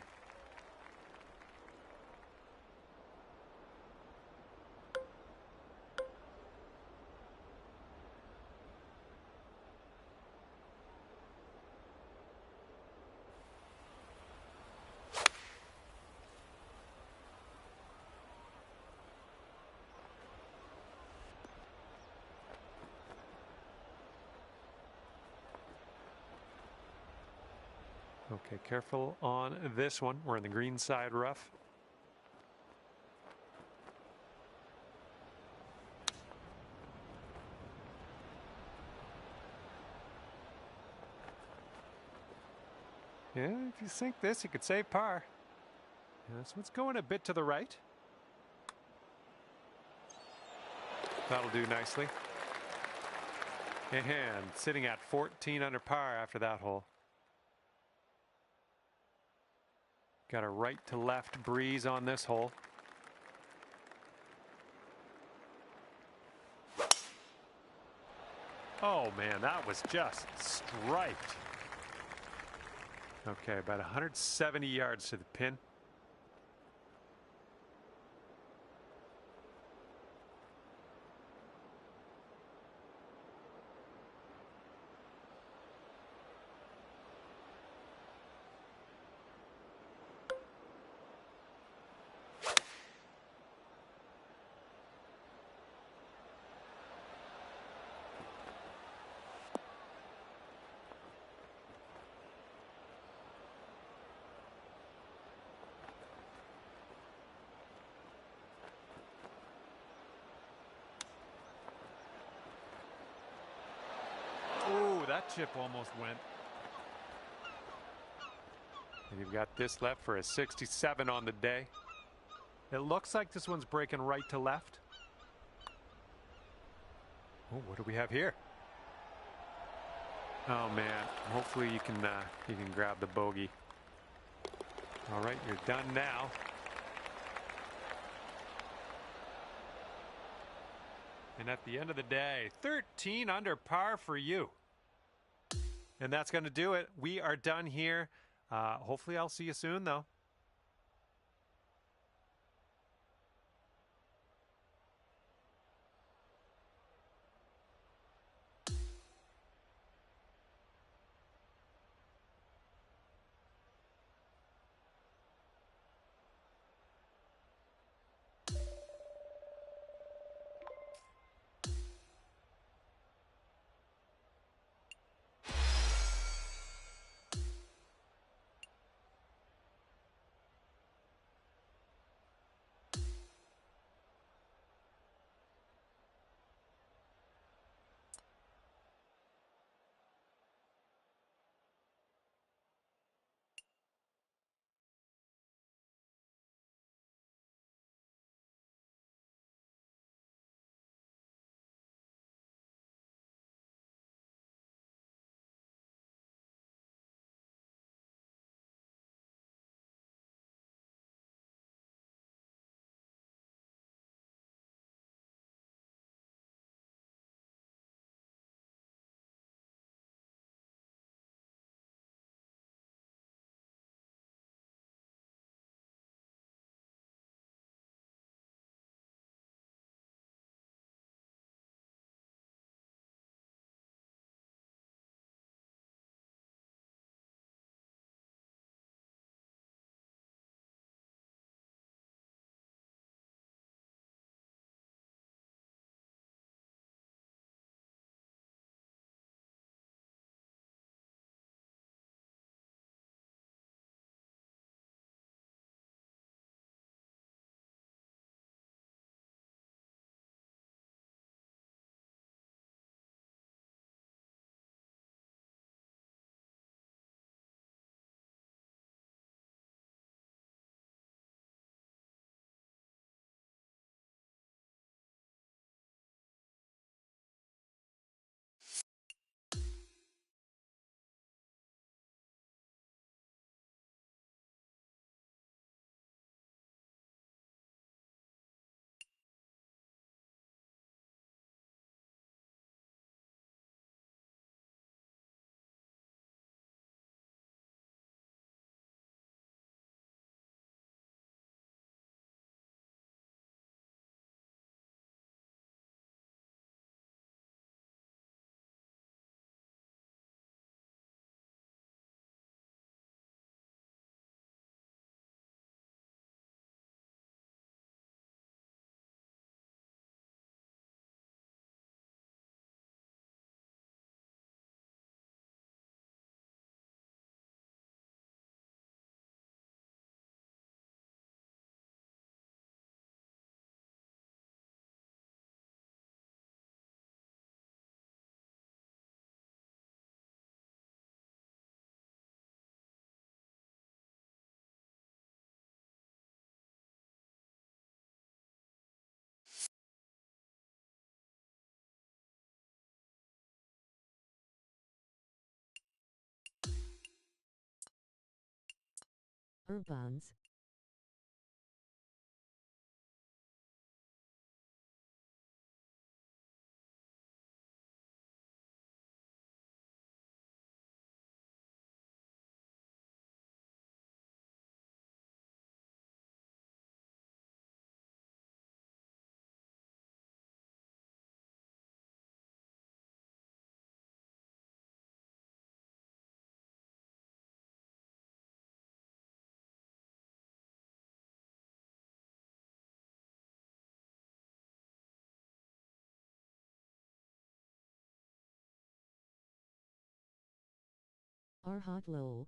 Okay, careful on this one. We're in the green side rough. Yeah, if you sink this, you could save par. Yeah, this one's going a bit to the right. That'll do nicely. And sitting at 14 under par after that hole. Got a right to left breeze on this hole. Oh man, that was just striped. Okay, about 170 yards to the pin. that chip almost went. And you've got this left for a 67 on the day. It looks like this one's breaking right to left. Oh, what do we have here? Oh man, hopefully you can grab the bogey. All right, you're done now. And at the end of the day, 13 under par for you. And that's going to do it. We are done here. Hopefully I'll see you soon, though. Urbans. Are hot low.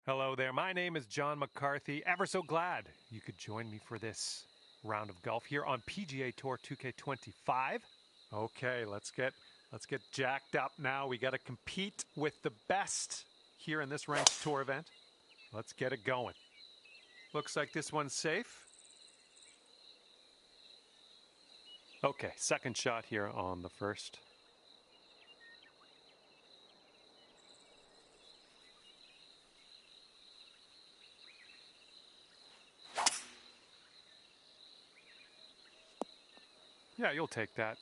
Hello there, my name is John McCarthy. Ever so glad you could join me for this round of golf here on PGA Tour 2k25. Okay, let's get jacked up now. We got to compete with the best here in this ranked tour event. Let's get it going. Looks like this one's safe. Okay, second shot here on the first. Yeah, you'll take that.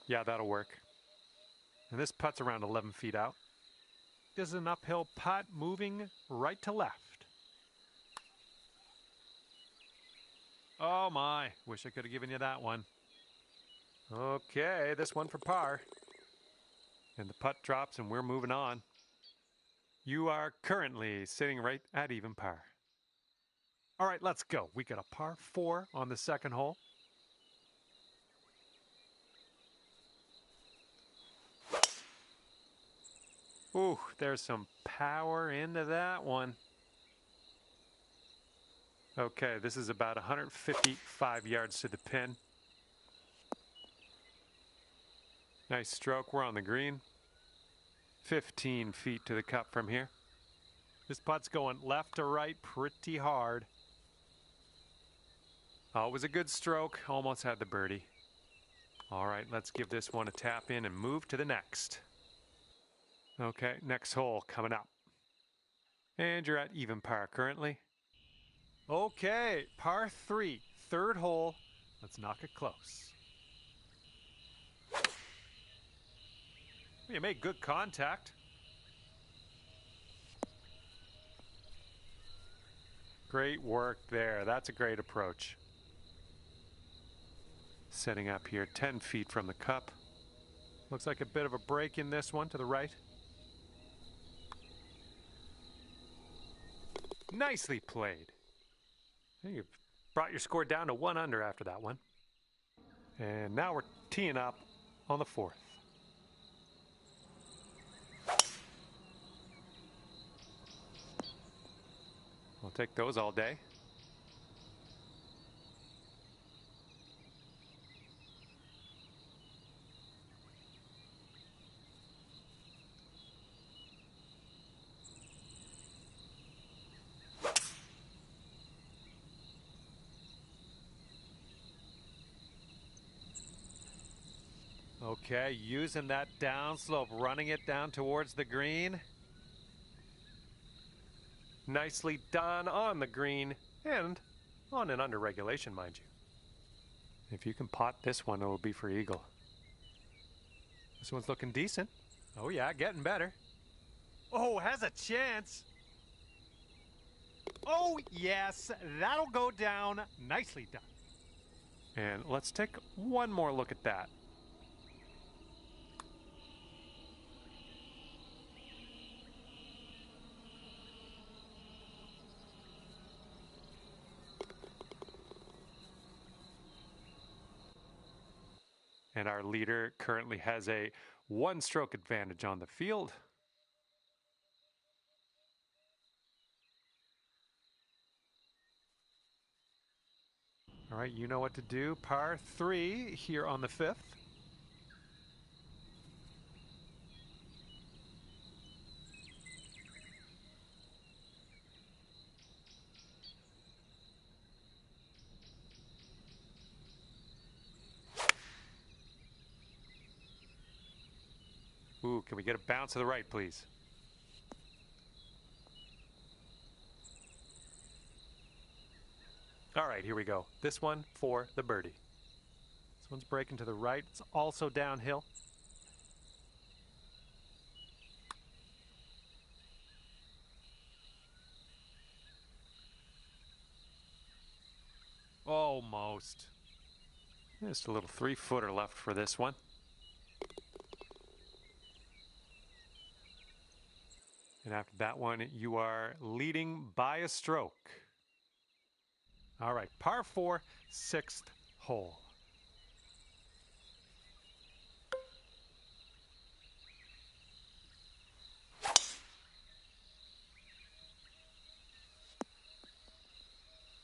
Yeah, that'll work. And this putt's around 11 feet out. This is an uphill putt moving right to left. Oh my, wish I could have given you that one. Okay, this one for par. And the putt drops and we're moving on. You are currently sitting right at even par. All right, let's go. We got a par 4 on the second hole. Ooh, there's some power into that one. Okay, this is about 155 yards to the pin. Nice stroke. We're on the green. 15 feet to the cup from here. This putt's going left to right pretty hard. Oh, it was a good stroke. Almost had the birdie. All right, let's give this one a tap in and move to the next. Okay, next hole coming up. And you're at even par currently. Okay, par 3, third hole. Let's knock it close. You made good contact. Great work there. That's a great approach. Setting up here 10 feet from the cup. Looks like a bit of a break in this one to the right. Nicely played. You've brought your score down to 1 under after that one. And now we're teeing up on the 4th. I'll take those all day. Okay, using that downslope, running it down towards the green. Nicely done on the green and on an under regulation, mind you. If you can pot this one, it'll be for eagle. This one's looking decent. Oh yeah, getting better. Oh, has a chance. Oh yes, that'll go down. Nicely done. And let's take one more look at that. And our leader currently has a 1-stroke advantage on the field. All right, you know what to do. Par 3 here on the 5th. Ooh, can we get a bounce to the right, please? All right, here we go. This one for the birdie. This one's breaking to the right. It's also downhill. Almost. Just a little 3-footer left for this one. And after that one, you are leading by a stroke. All right, par 4, 6th hole.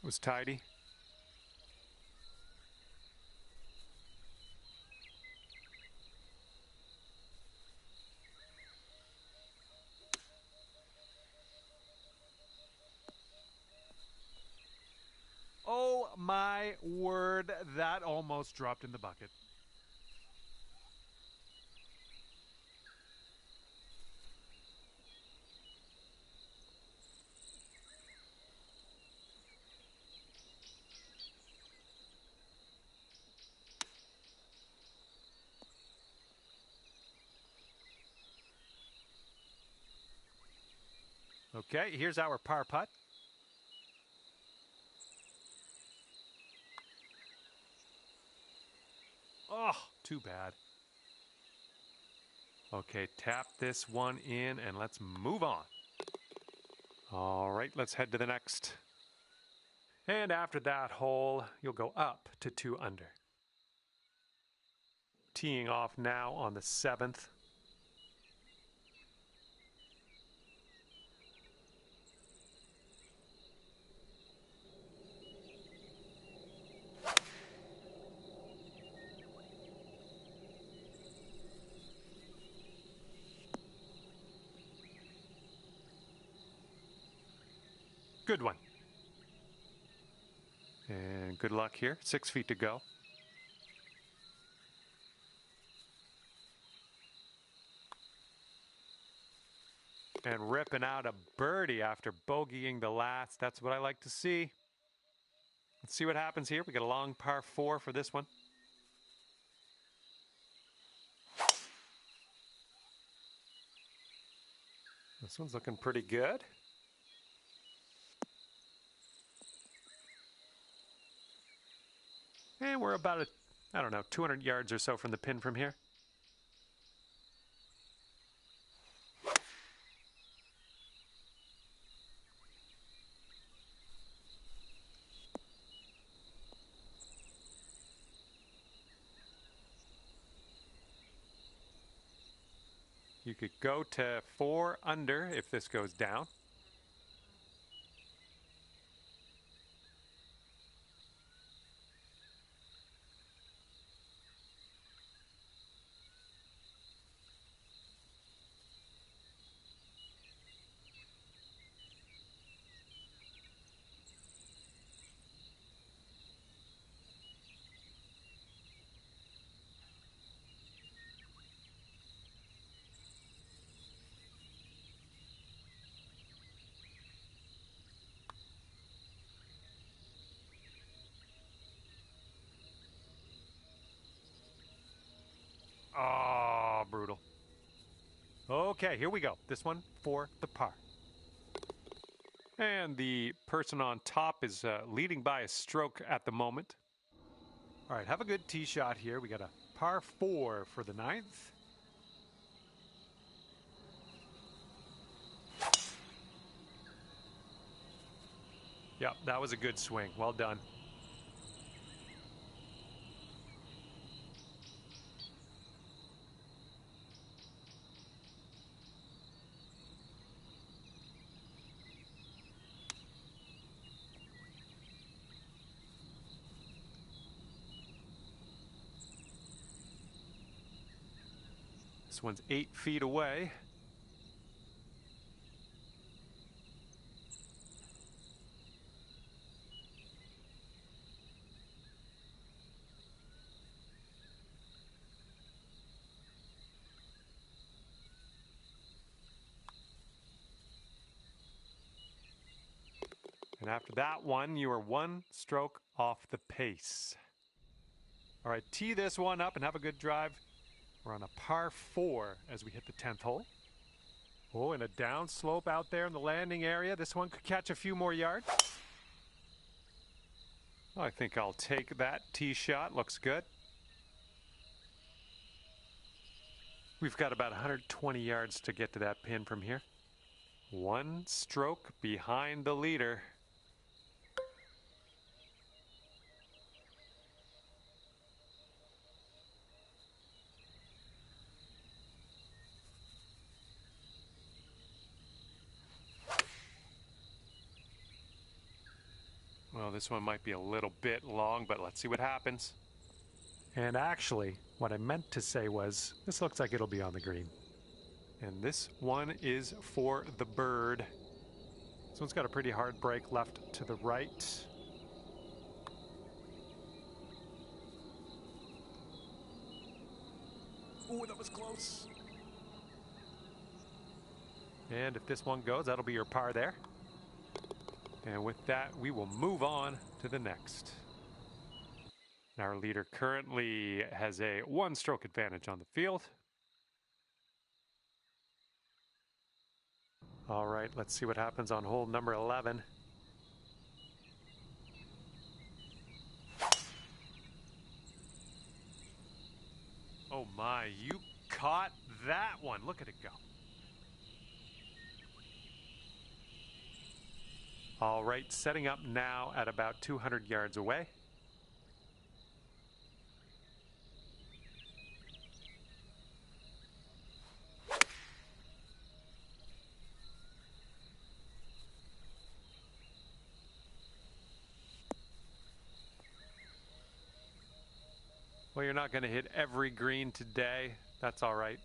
Was tidy. Oh my word, that almost dropped in the bucket. Okay, here's our par putt. Oh, too bad. Okay, tap this one in and let's move on. All right, let's head to the next. And after that hole, you'll go up to 2 under. Teeing off now on the 7th. Good one. And good luck here. 6 feet to go. And ripping out a birdie after bogeying the last. That's what I like to see. Let's see what happens here. We got a long par 4 for this one. This one's looking pretty good. And we're about, I don't know, 200 yards or so from the pin from here. You could go to 4 under if this goes down. Oh, brutal. Okay, here we go. This one for the par. And the person on top is leading by a stroke at the moment. All right, have a good tee shot here. We got a par 4 for the 9th. Yep, that was a good swing. Well done. This one's 8 feet away. And after that one, you are 1 stroke off the pace. All right, tee this one up and have a good drive. We're on a par 4 as we hit the 10th hole. Oh, and a down slope out there in the landing area. This one could catch a few more yards. I think I'll take that tee shot. Looks good. We've got about 120 yards to get to that pin from here. 1 stroke behind the leader. Oh, this one might be a little bit long, but let's see what happens. And actually, what I meant to say was, this looks like it'll be on the green. And this one is for the bird. This one's got a pretty hard break left to the right. Ooh, that was close. And if this one goes, that'll be your par there. And with that, we will move on to the next. Our leader currently has a 1-stroke advantage on the field. All right, let's see what happens on hole number 11. Oh my, you caught that one. Look at it go. All right, setting up now at about 200 yards away. Well, you're not going to hit every green today. That's all right.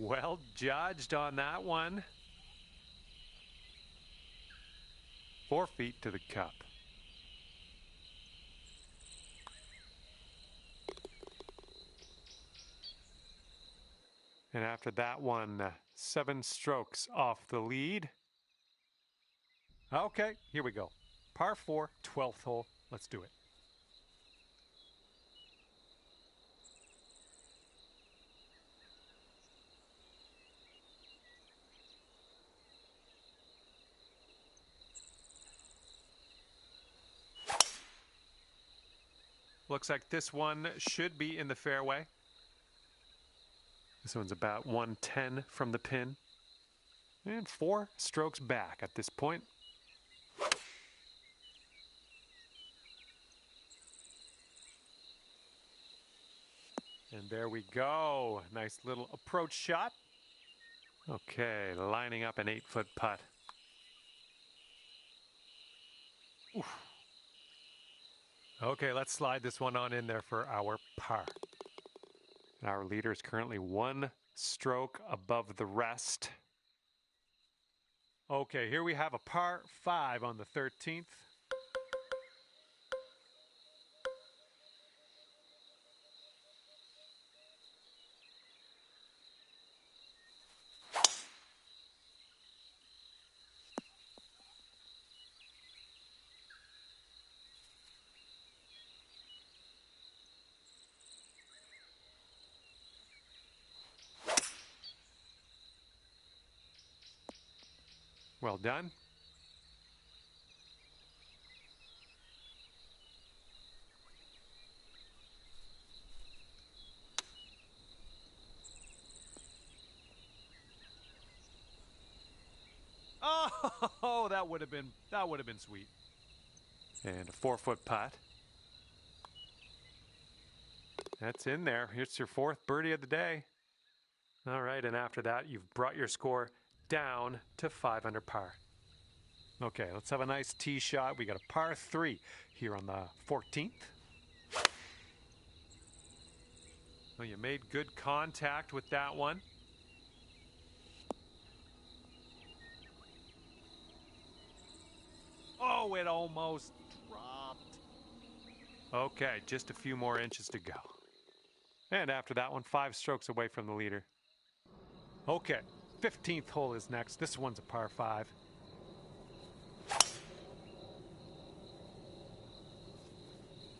Well judged on that one. 4 feet to the cup. And after that one, 7 strokes off the lead. Okay, here we go. Par 4, 12th hole. Let's do it. Looks like this one should be in the fairway. This one's about 110 from the pin. And 4 strokes back at this point. And there we go. Nice little approach shot. Okay, lining up an 8-foot putt. Oof. Okay, let's slide this one on in there for our par. Our leader is currently 1 stroke above the rest. Okay, here we have a par 5 on the 13th. Well done. Oh, that would have been sweet. And a 4-foot putt. That's in there. Here's your 4th birdie of the day. All right, and after that, you've brought your score down to 5 under par. Okay, let's have a nice tee shot. We got a par 3 here on the 14th. Well, you made good contact with that one. Oh, it almost dropped. Okay, just a few more inches to go. And after that one, 5 strokes away from the leader. Okay, 15th hole is next. This one's a par 5.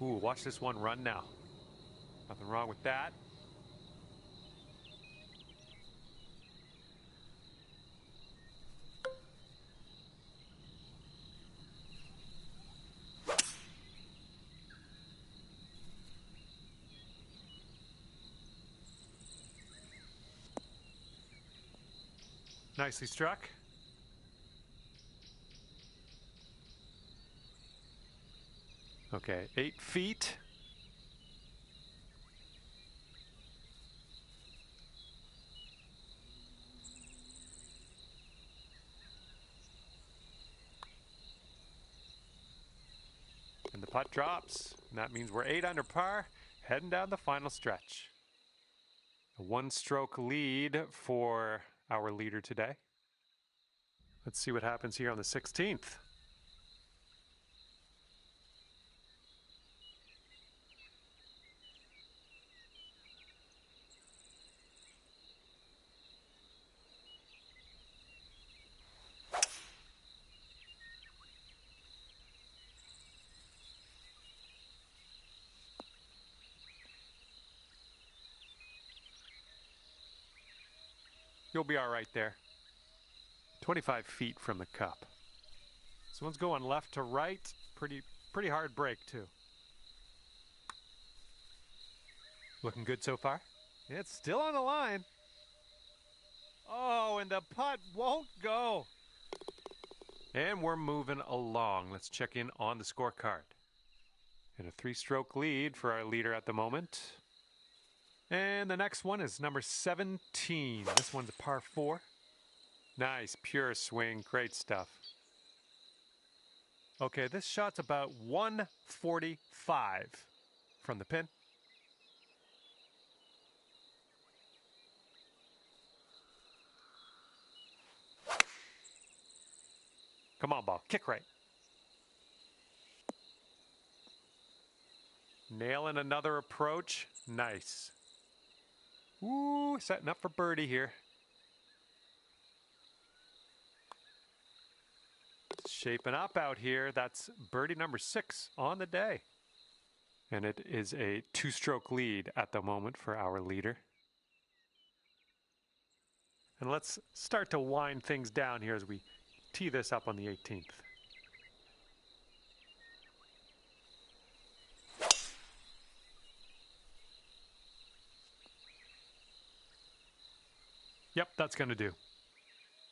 Ooh, watch this one run now. Nothing wrong with that. Nicely struck. Okay, 8 feet. And the putt drops. And that means we're 8 under par, heading down the final stretch. A 1-stroke lead for our leader today. Let's see what happens here on the 16th. You'll be all right there. 25 feet from the cup. This one's going left to right. Pretty hard break too. Looking good so far. It's still on the line. Oh, and the putt won't go. And we're moving along. Let's check in on the scorecard. And a 3-stroke lead for our leader at the moment. And the next one is number 17. This one's a par 4. Nice, pure swing. Great stuff. Okay, this shot's about 145 from the pin. Come on, ball. Kick right. Nailing another approach. Nice. Ooh, setting up for birdie here. Shaping up out here. That's birdie number 6 on the day. And it is a 2-stroke lead at the moment for our leader. And let's start to wind things down here as we tee this up on the 18th. Yep, that's going to do.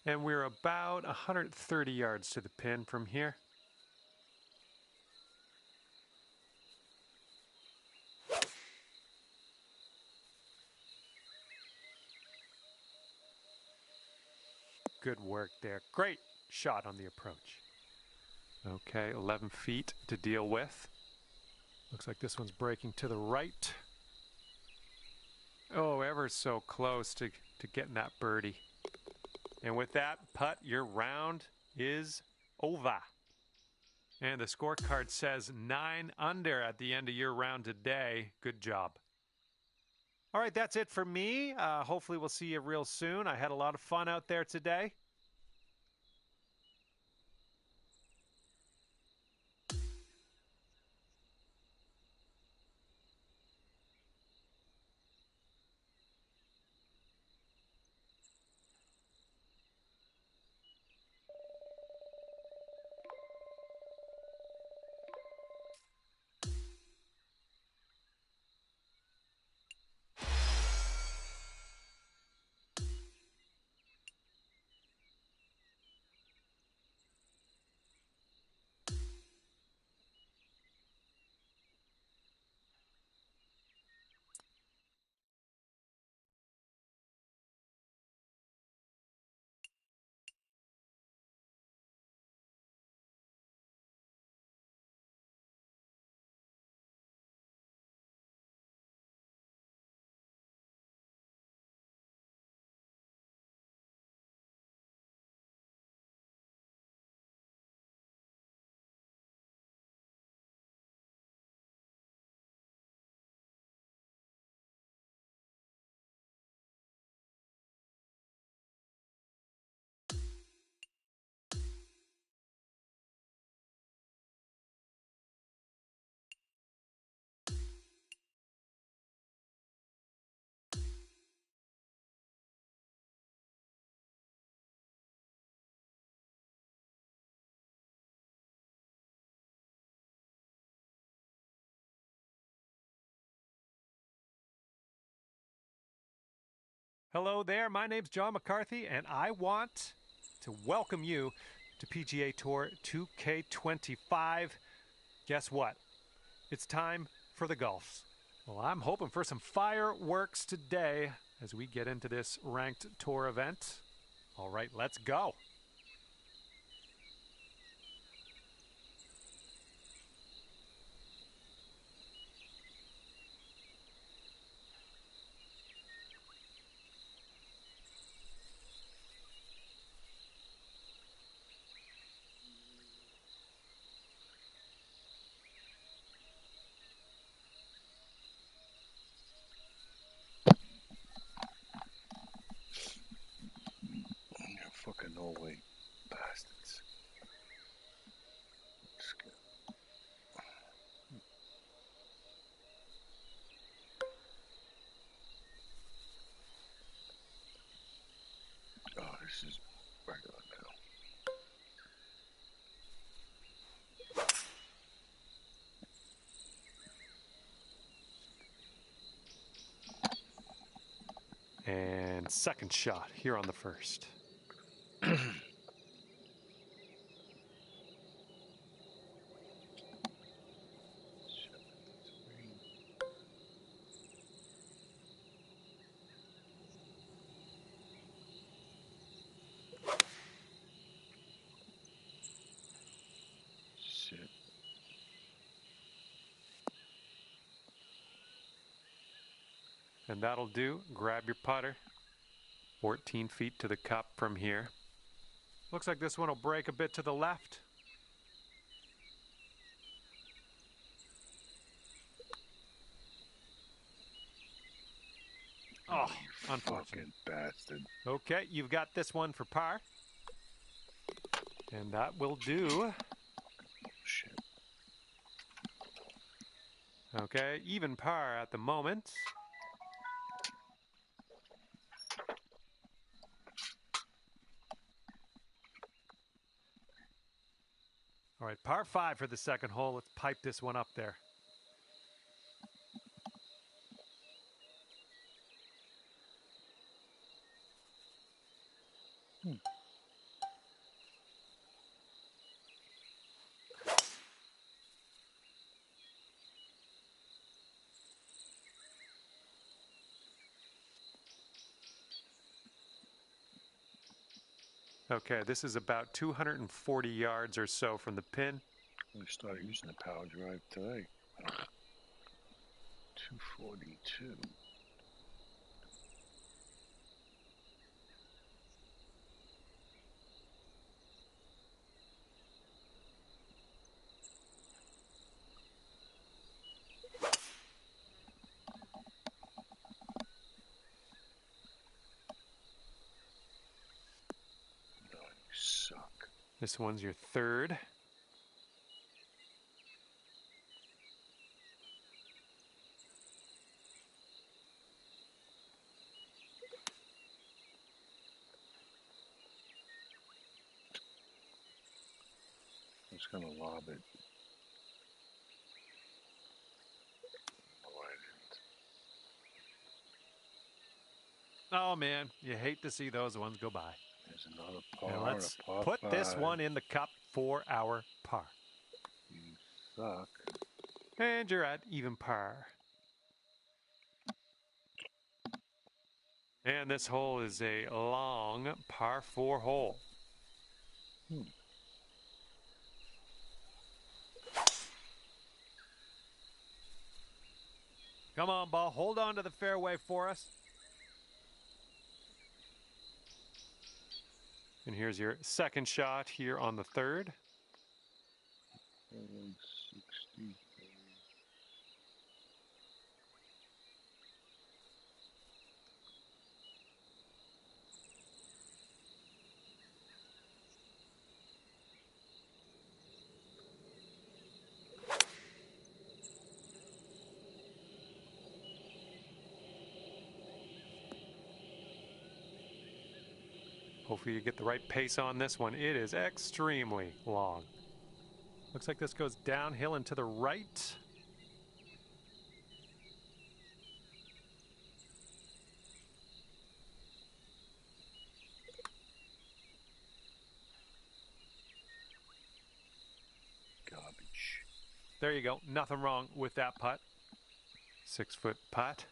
And we're about 130 yards to the pin from here. Good work there. Great shot on the approach. Okay, 11 feet to deal with. Looks like this one's breaking to the right. Oh, ever so close to getting that birdie. And with that putt, your round is over. And the scorecard says 9 under at the end of your round today. Good job. All right, that's it for me. Hopefully we'll see you real soon. I had a lot of fun out there today. Hello there, my name's John McCarthy, and I want to welcome you to PGA Tour 2k25. Guess what? It's time for the golfs. Well, I'm hoping for some fireworks today as we get into this ranked tour event. All right, let's go. And second shot here on the first. And that'll do. Grab your putter. 14 feet to the cup from here. Looks like this one will break a bit to the left. Oh, unfortunate. Bastard. Okay, you've got this one for par. And that will do. Shit. Okay, even par at the moment. All right, par 5 for the second hole. Let's pipe this one up there. Okay, this is about 240 yards or so from the pin. We started using the power drive today. 242. No, you suck. This one's your third. I'm just gonna lob it. Oh, man, you hate to see those ones go by. There's another Now par. let's A par put this 5. one in the cup for our par. You suck. And you're at even par. And this hole is a long par 4 hole. Come on, ball. Hold on to the fairway for us. And here's your second shot here on the third. 160. Hopefully you get the right pace on this one. It is extremely long. Looks like this goes downhill and to the right. Garbage. There you go. Nothing wrong with that putt. 6-foot putt.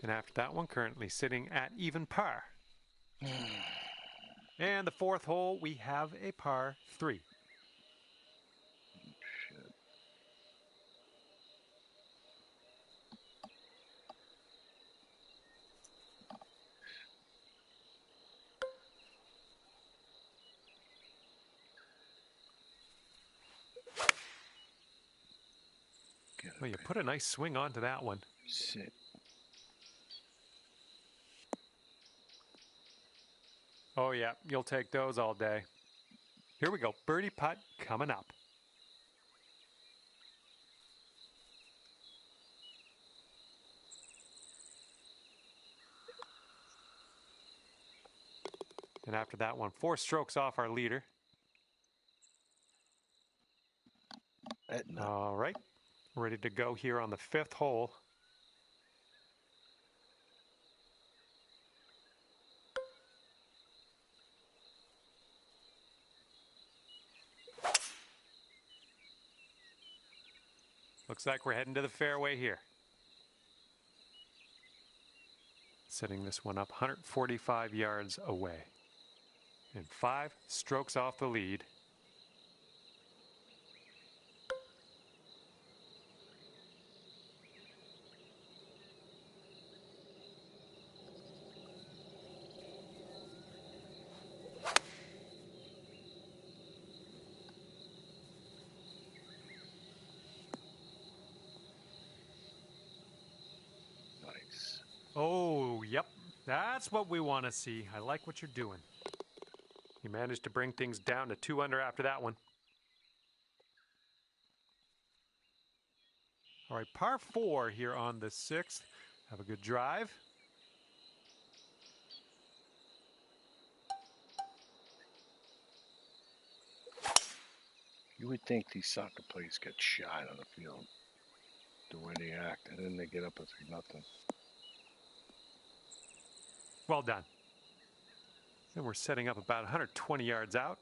And after that one, currently sitting at even par. And the fourth hole, we have a par 3. Shit. Well, you put a nice swing onto that one. Sit. Oh, yeah, you'll take those all day. Here we go. Birdie putt coming up. And after that one, 4 strokes off our leader. Aetna. All right. Ready to go here on the 5th hole. Looks like we're heading to the fairway here. Setting this one up 145 yards away. And 5 strokes off the lead. Nice. Oh, yep. That's what we want to see. I like what you're doing. You managed to bring things down to 2 under after that one. All right, par 4 here on the 6th. Have a good drive. You would think these soccer players get shot on the field, the way they act, and then they get up and say nothing. Well done. Then we're setting up about 120 yards out.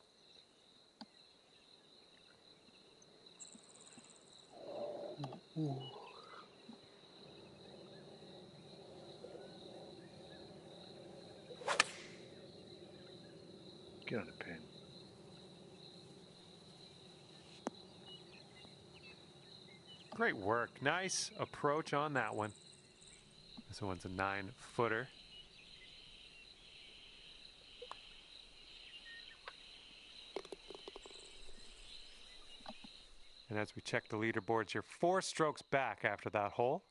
Get on the pin. Great work. Nice approach on that one. This one's a 9-footer. And as we check the leaderboards, you're 4 strokes back after that hole.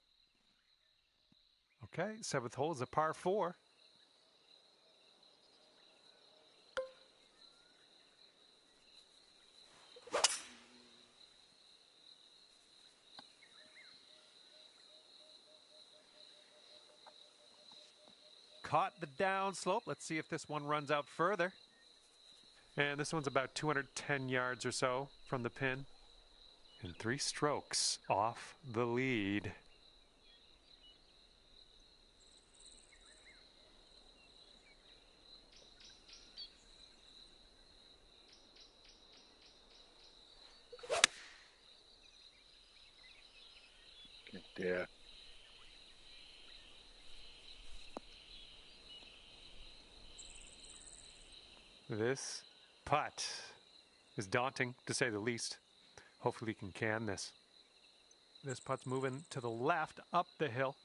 Okay, 7th hole is a par 4. Caught the downslope. Let's see if this one runs out further. And this one's about 210 yards or so from the pin. And 3 strokes off the lead. Get there. This putt is daunting, to say the least. Hopefully he can can this. This putt's moving to the left, up the hill.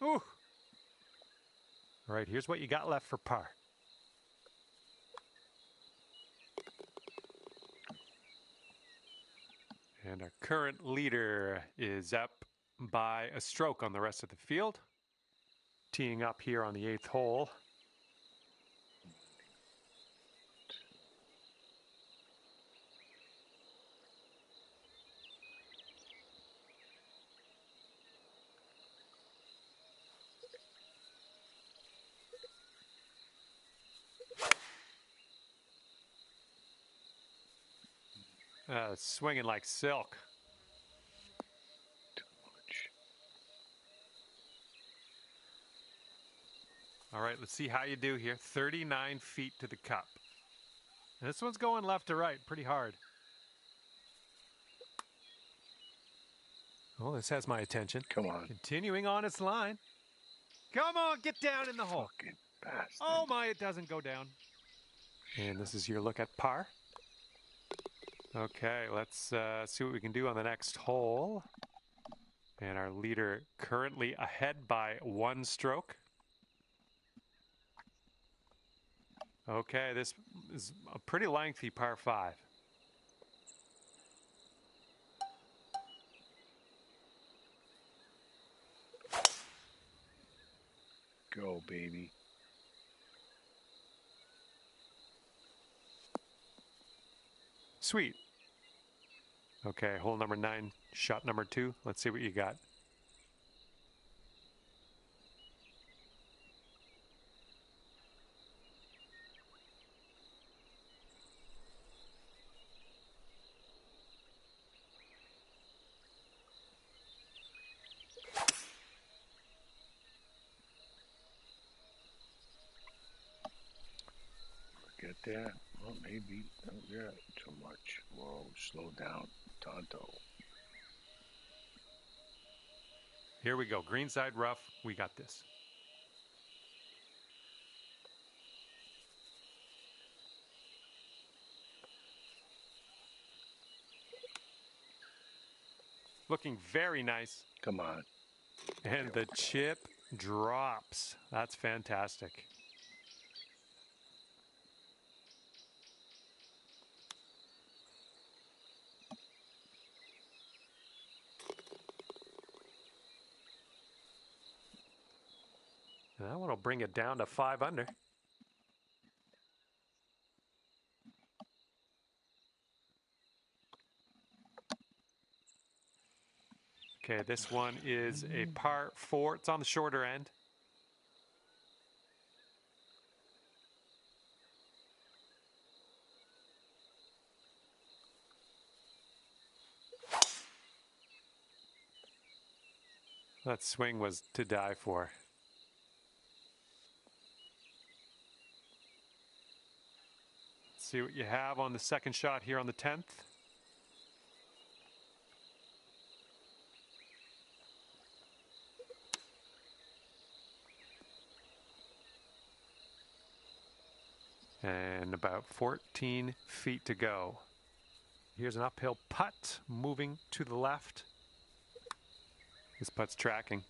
Ooh. All right, here's what you got left for par. And our current leader is up by a stroke on the rest of the field. Teeing up here on the 8th hole. Swinging like silk. Too much. All right, let's see how you do here. 39 feet to the cup. And this one's going left to right pretty hard. Oh, this has my attention. Come on. Continuing on its line. Come on, get down in the hole. Fucking bastard. Oh my, it doesn't go down. And this is your look at par. Okay, let's see what we can do on the next hole. And our leader currently ahead by 1 stroke. Okay, this is a pretty lengthy par 5. Go, baby. Sweet. Okay, hole number 9, shot number 2. Let's see what you got. there. Well, maybe. Oh, yeah, too much. Whoa, slow down. Tonto. Here we go. Greenside rough. We got this. Looking very nice. Come on. And the chip drops. That's fantastic. And that one will bring it down to 5 under. Okay, this one is a par 4. It's on the shorter end. That swing was to die for. Let's see what you have on the second shot here on the 10th. And about 14 feet to go. Here's an uphill putt moving to the left. This putt's tracking.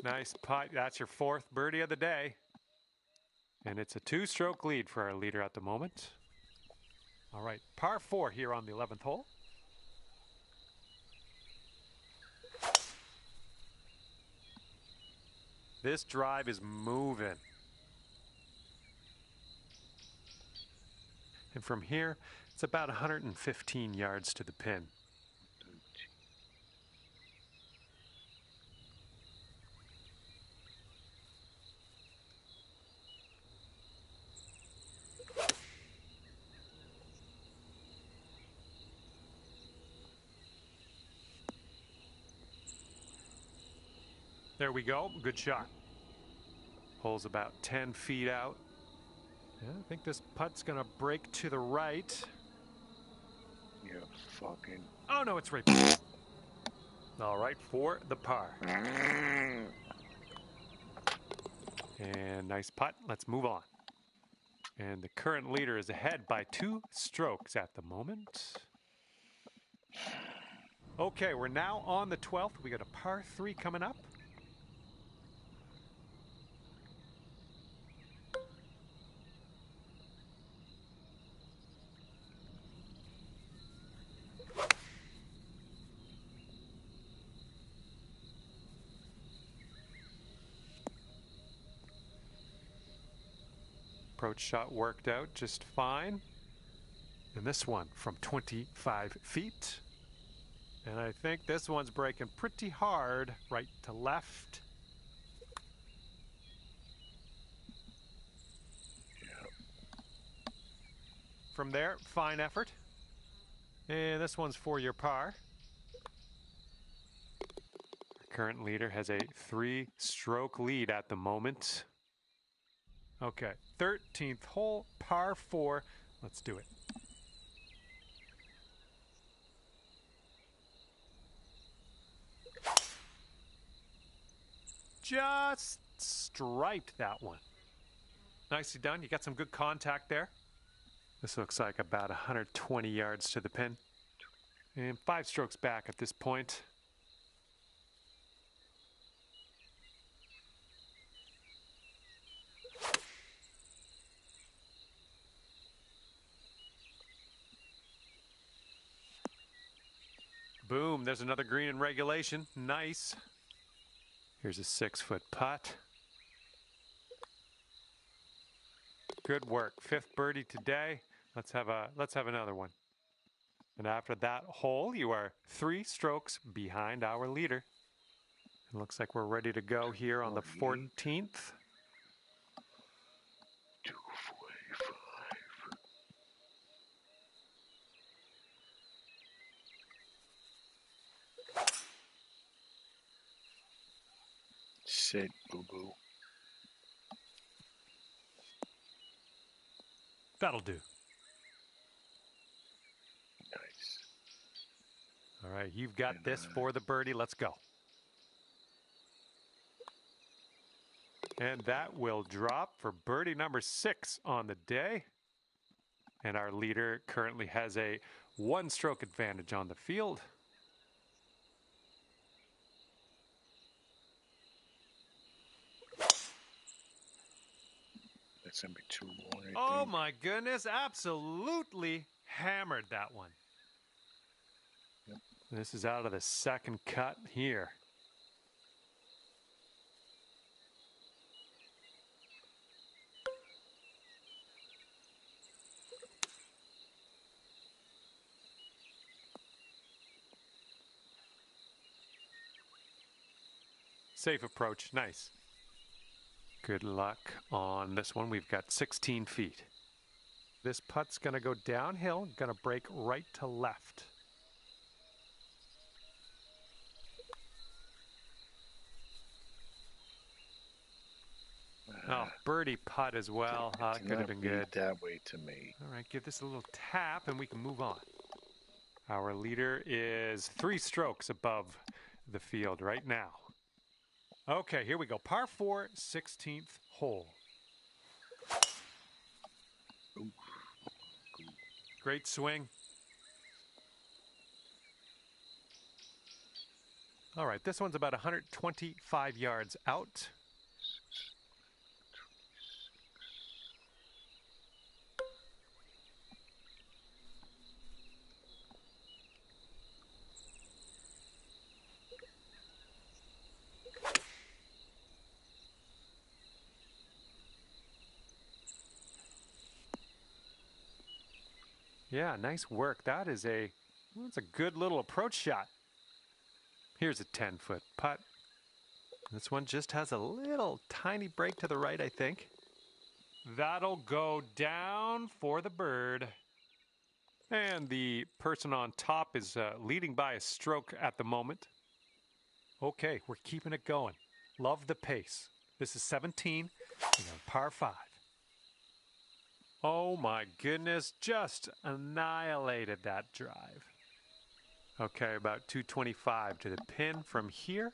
Nice putt. That's your 4th birdie of the day. And it's a 2-stroke lead for our leader at the moment. All right, par 4 here on the 11th hole. This drive is moving. And from here, it's about 115 yards to the pin. There we go. Good shot. Hole's about 10 feet out. Yeah, I think this putt's going to break to the right. You fucking... Oh, no, it's right. All right, for the par. And nice putt. Let's move on. And the current leader is ahead by 2 strokes at the moment. Okay, we're now on the 12th. We got a par 3 coming up. Approach shot worked out just fine. And this one from 25 feet. And I think this one's breaking pretty hard right to left. From there, fine effort. And this one's for your par. Our current leader has a 3-stroke lead at the moment. Okay, 13th hole, par 4. Let's do it. Just striped that one. Nicely done. You got some good contact there. This looks like about 120 yards to the pin. And 5 strokes back at this point. Boom, there's another green in regulation. Nice. Here's a 6-foot putt. Good work. 5th birdie today. Let's have another one. And after that hole, you are 3 strokes behind our leader. It looks like we're ready to go here on the 14th. 245. Sit, boo-boo. That'll do. Nice. All right, you've got this for the birdie. Let's go. And that will drop for birdie number 6 on the day. And our leader currently has a 1-stroke advantage on the field. That's going to be too long, I Oh think. my goodness, absolutely hammered that one. Yep. This is out of the second cut here. Safe approach, nice. Good luck on this one. We've got 16 feet. This putt's going to go downhill, going to break right to left. Oh, birdie putt as well. Could have been good. That way to me. All right, give this a little tap and we can move on. Our leader is 3 strokes above the field right now. Okay, here we go. Par 4, 16th hole. Great swing. All right, this one's about 125 yards out. Yeah, nice work. That's a good little approach shot. Here's a 10-foot putt. This one just has a little tiny break to the right, I think. That'll go down for the bird. And the person on top is leading by a stroke at the moment. Okay, we're keeping it going. Love the pace. This is 17, and a par 5. Oh my goodness, just annihilated that drive. Okay, about 225 to the pin from here.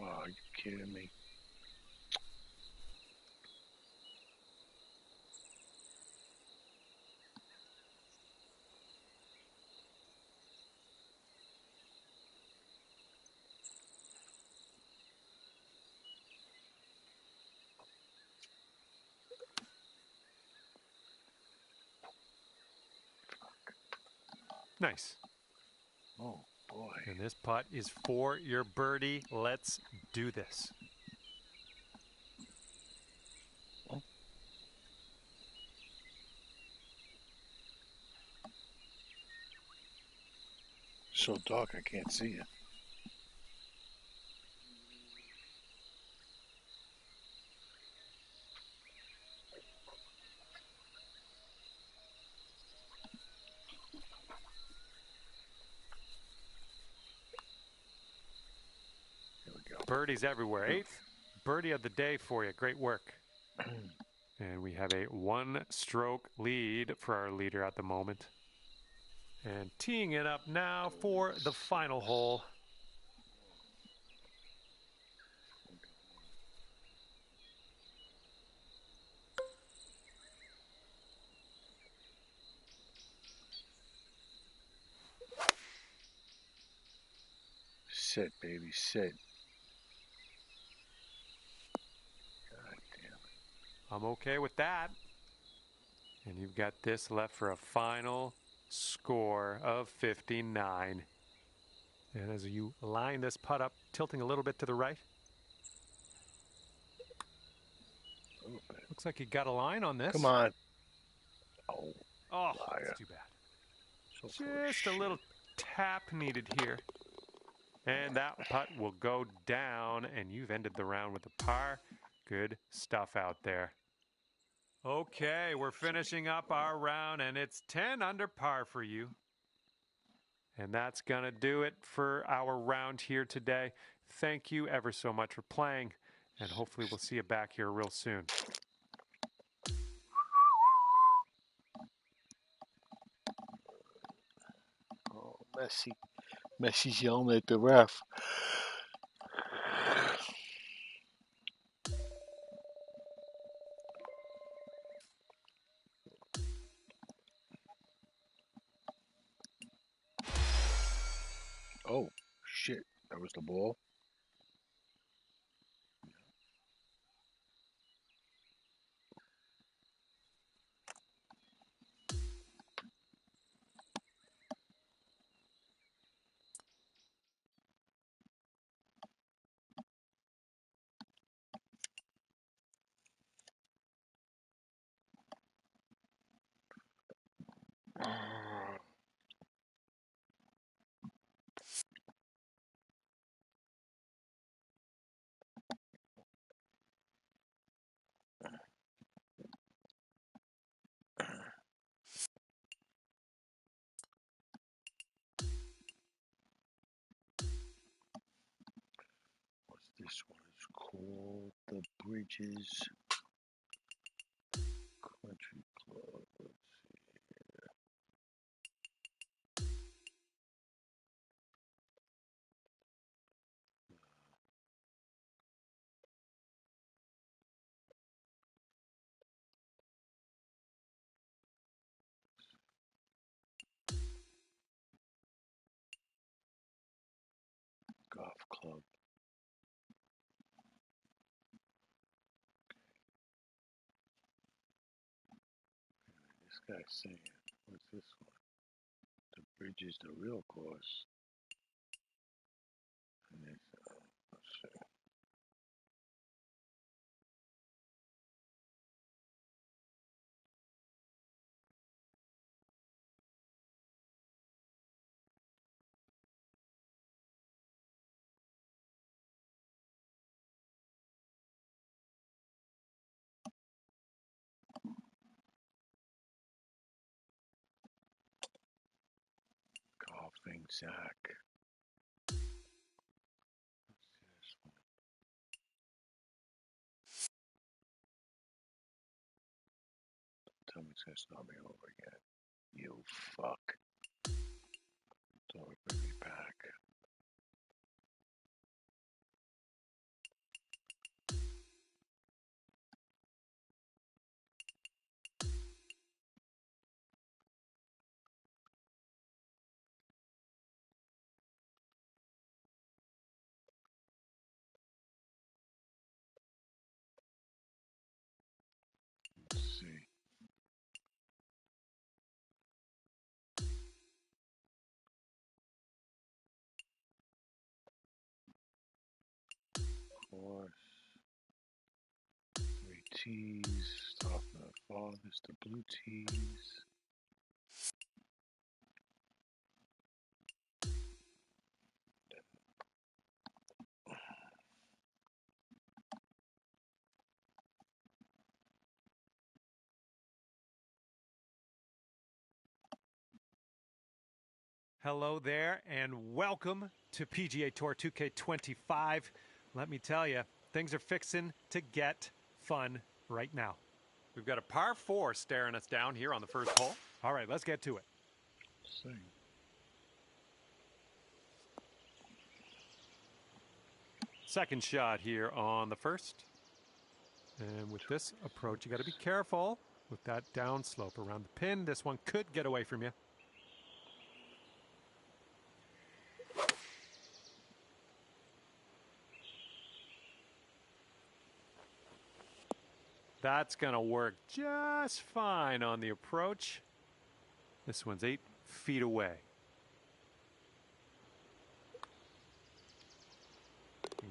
Wow, are you kidding me? Nice. Oh, boy. And this putt is for your birdie. Let's do this. So dark, I can't see it. Birdies everywhere. 8th birdie of the day for you. Great work. And we have a 1-stroke lead for our leader at the moment. And teeing it up now for the final hole. Sit, baby, sit. I'm okay with that. And you've got this left for a final score of 59. And as you line this putt up, tilting a little bit to the right. Looks like you got a line on this. Come on. Oh, that's too bad. Just a little tap needed here. And that putt will go down, and you've ended the round with a par. Good stuff out there. Okay, we're finishing up our round, and it's 10 under par for you. And that's going to do it for our round here today. Thank you ever so much for playing, and hopefully we'll see you back here real soon. Oh, Messi's yelling at the ref. Oh, shit. That was the ball. What's this one? It's called the Bridges Country Club. Let's see here. Golf Club. This guy's saying, what's this one? The bridge is the real course. And it's, let's see. Golfing Zach. This one. Tell me it's gonna start me over again. You fuck. Don't bring me back. Let's see. Course. 3 tees. Start from the farthest, the blue tees. Hello there, and welcome to PGA Tour 2K25. Let me tell you, things are fixing to get fun right now. We've got a par 4 staring us down here on the first hole. All right, let's get to it. Same. Second shot here on the first. And with this approach, you got to be careful with that downslope around the pin. This one could get away from you. That's going to work just fine on the approach. This one's 8 feet away.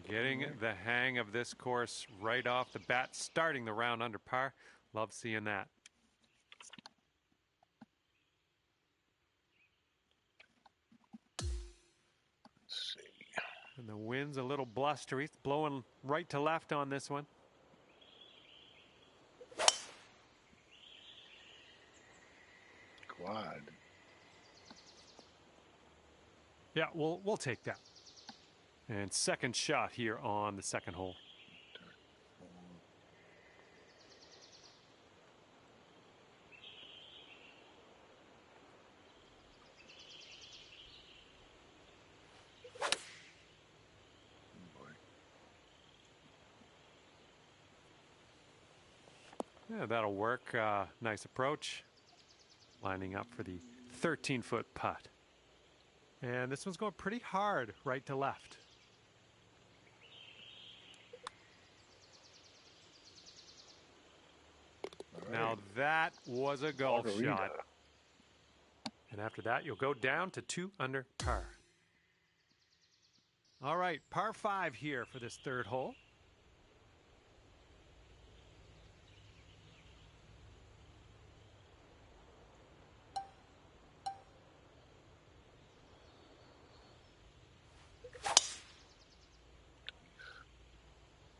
Getting the hang of this course right off the bat, starting the round under par. Love seeing that. Let's see. And the wind's a little blustery. It's blowing right to left on this one. Quad. Yeah, we'll take that. And second shot here on the second hole. Yeah, that'll work. Nice approach. Lining up for the 13-foot putt. And this one's going pretty hard right to left. Right. Now that was a golf Margarita. shot. And after that, you'll go down to 2 under par. All right, par 5 here for this third hole.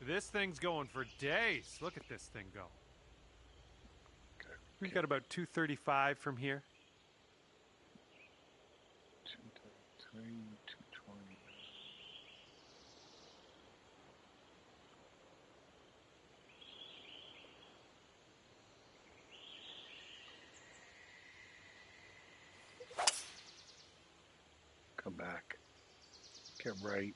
This thing's going for days. Look at this thing go. We've got about 235 from here. 233, 220. Come back. Get right.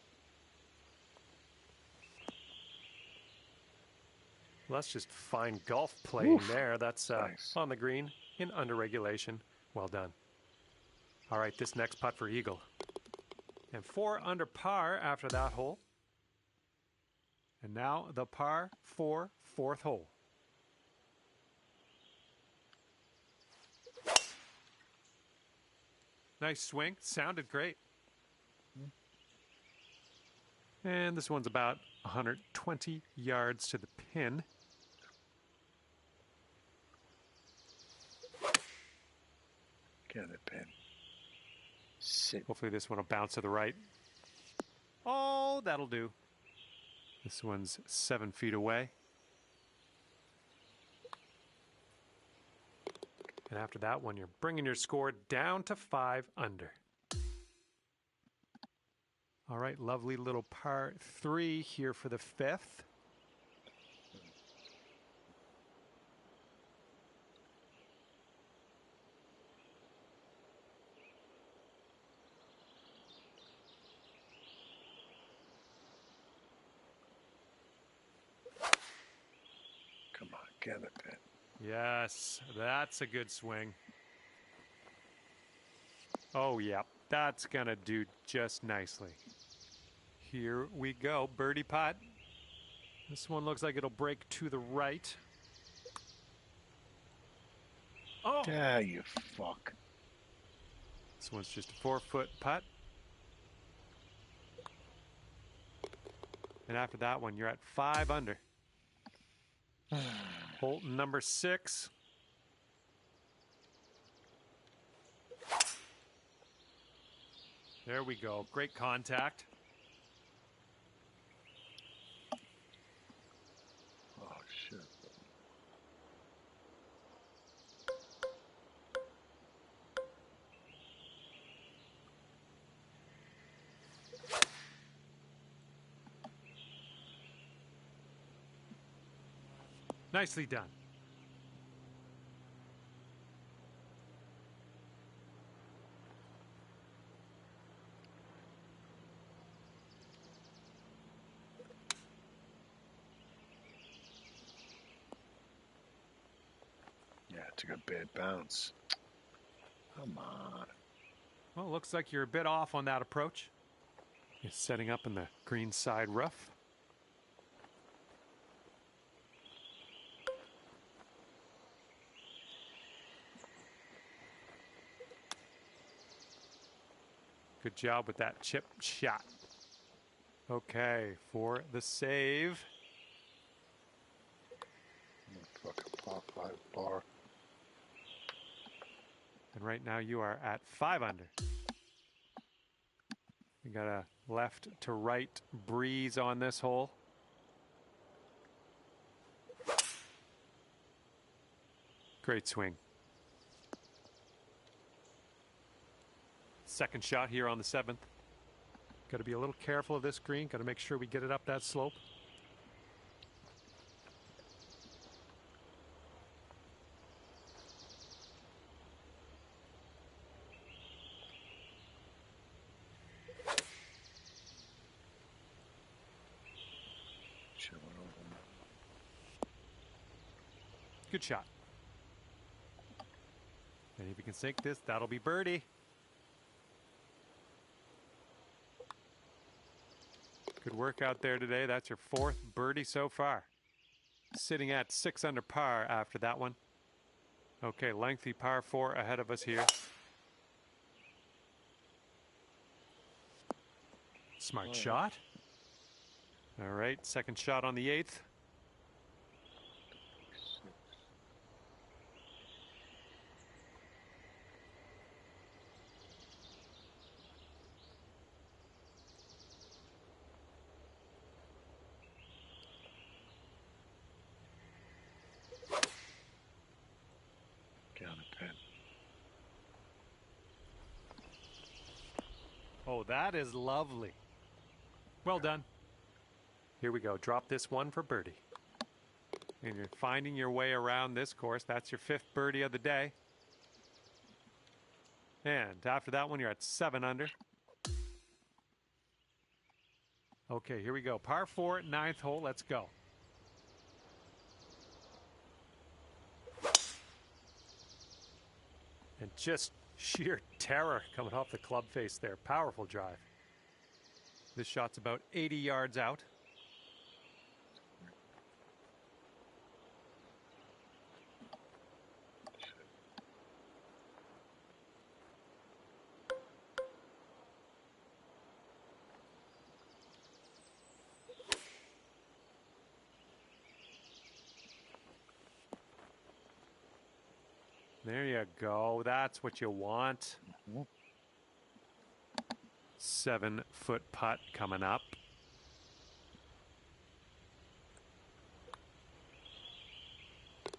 Well, that's just fine golf playing there. That's Nice. on the green in under regulation. Well done. All right, this next putt for eagle. And 4 under par after that hole. And now the par 4 fourth hole. Nice swing. Sounded great. And this one's about 120 yards to the pin. Get it, pin. Sit. Hopefully this one will bounce to the right. Oh, that'll do. This one's 7 feet away. And after that one, you're bringing your score down to 5 under. All right, lovely little par 3 here for the 5th. Come on, get it, pin. Yes, that's a good swing. Oh, yeah, that's going to do just nicely. Here we go, birdie putt. This one looks like it'll break to the right. Oh! Yeah, you fuck. This one's just a 4-foot putt. And after that one, you're at 5 under. Hole number 6. There we go. Great contact. Oh, shit. Nicely done. Yeah, it's a good bad bounce. Come on. Well, it looks like you're a bit off on that approach. You're setting up in the green side rough. Good job with that chip shot. Okay, for the save. Fucking par 5 bar. And right now you are at 5 under. You got a left to right breeze on this hole. Great swing. Second shot here on the 7th. Got to be a little careful of this green. Got to make sure we get it up that slope. Good shot. And if you can sink this, that'll be birdie. Good work out there today. That's your 4th birdie so far. Sitting at 6 under par after that one. Okay, lengthy par 4 ahead of us here. Smart shot. All right, second shot on the 8th. Oh, that is lovely. Well done. Here we go. Drop this one for birdie. And you're finding your way around this course. That's your 5th birdie of the day. And after that one, you're at 7 under. Okay, here we go. Par 4, 9th hole. Let's go. And just sheer terror coming off the club face there. Powerful drive. This shot's about 80 yards out. There you go. That's what you want. 7-foot putt coming up.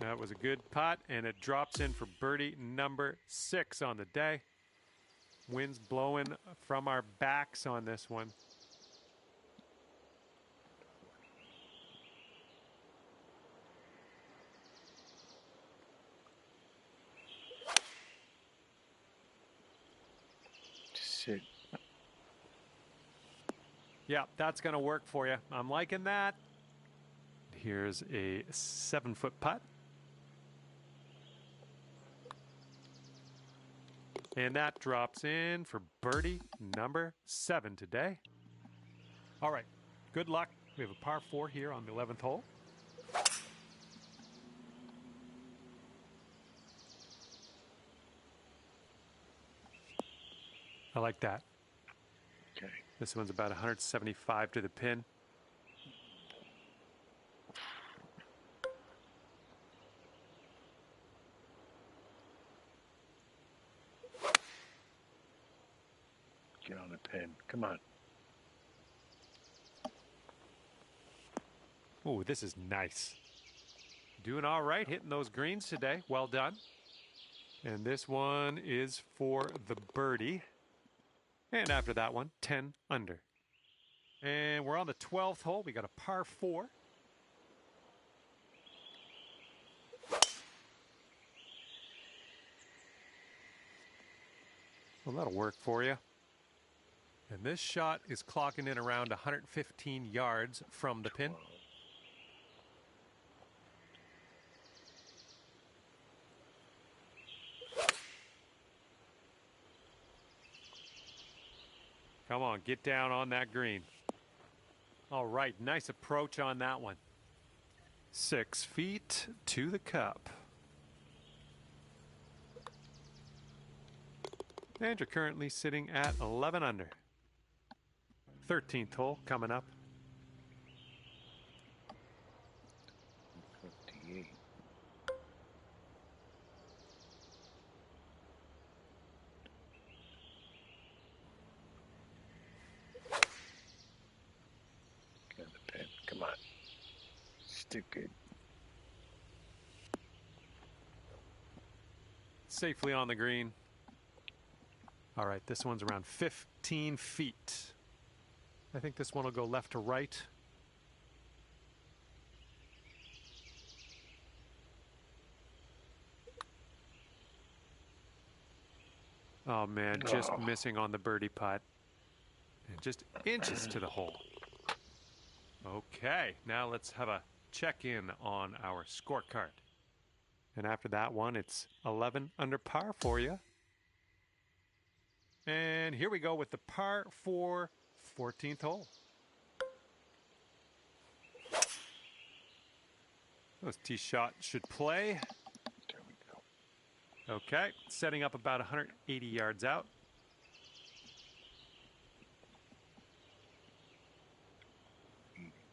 That was a good putt, and it drops in for birdie number 6 on the day. Wind's blowing from our backs on this one. Yeah, that's going to work for you. I'm liking that. Here's a 7-foot putt. And that drops in for birdie number 7 today. All right, good luck. We have a par 4 here on the 11th hole. I like that. Okay. This one's about 175 to the pin. Get on the pin. Come on. Oh, this is nice. Doing all right, hitting those greens today. Well done. And this one is for the birdie. And after that one, 10 under. And we're on the 12th hole. We got a par 4. Well, that'll work for you. And this shot is clocking in around 115 yards from the pin. Come on, get down on that green. All right, nice approach on that one. 6 feet to the cup. And you're currently sitting at 11 under. 13th hole coming up. 58. Get the pin. Come on. Stick it. Safely on the green. All right, this one's around 15 feet. I think this one will go left to right. Oh man, just missing on the birdie putt. And just inches to the hole. Okay, now let's have a check-in on our scorecard. And after that one, it's 11 under par for you. And here we go with the par 4 14th hole. Those tee shots should play. There we go. Okay, setting up about 180 yards out.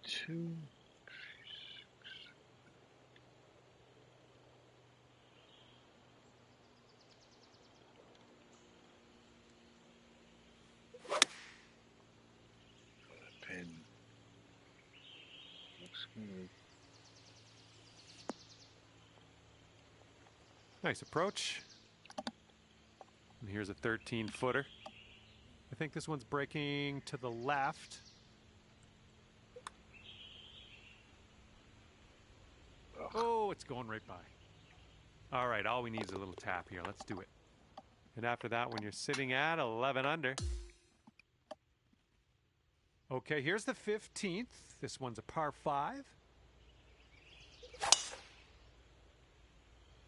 Two. Pin. Looks good. Nice approach. And here's a 13-footer. I think this one's breaking to the left. Oh, it's going right by. All right, all we need is a little tap here. Let's do it. And after that, when you're sitting at 11 under. Okay, here's the 15th. This one's a par 5.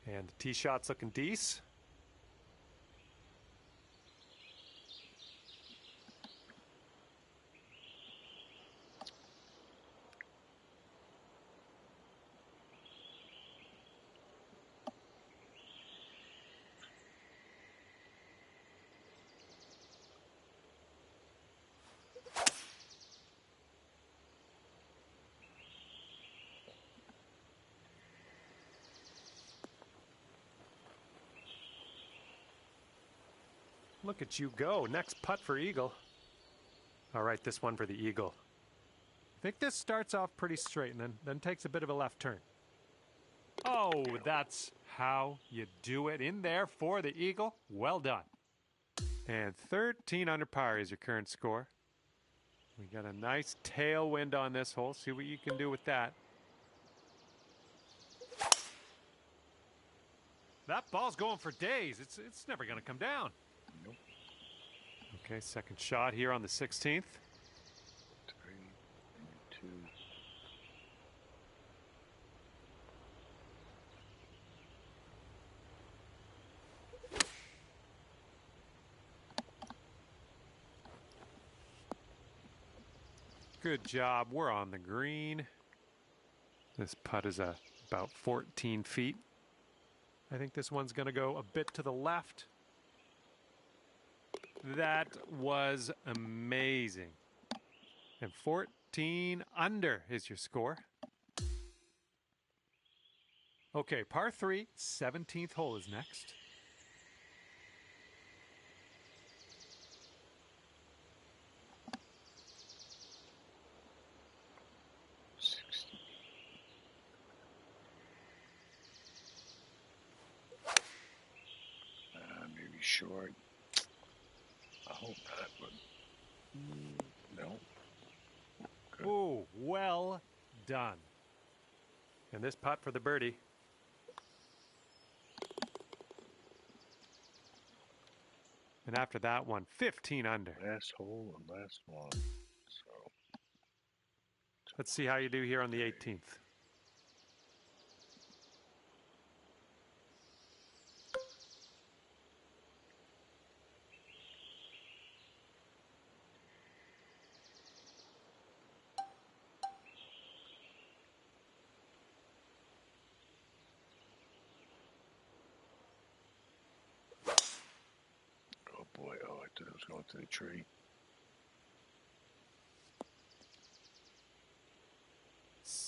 And the tee shot's looking decent. Look at you go. Next putt for eagle. All right, this one for the eagle. I think this starts off pretty straight and then takes a bit of a left turn. Oh, that's how you do it. In there for the eagle. Well done. And 13 under par is your current score. We got a nice tailwind on this hole. See what you can do with that. That ball's going for days. It's never going to come down. Nope. Okay, second shot here on the 16th. 3, 2. Good job. We're on the green. This putt is about 14 feet. I think this one's going to go a bit to the left. That was amazing. And 14 under is your score. Okay, par 3, 17th hole is next. Maybe short. I hope not, but no. Good. Oh, well done. And this putt for the birdie. And after that one, 15 under. Last hole and last one. So Let's see how you do here on the 18th. oh boy, oh I thought it was going to the tree.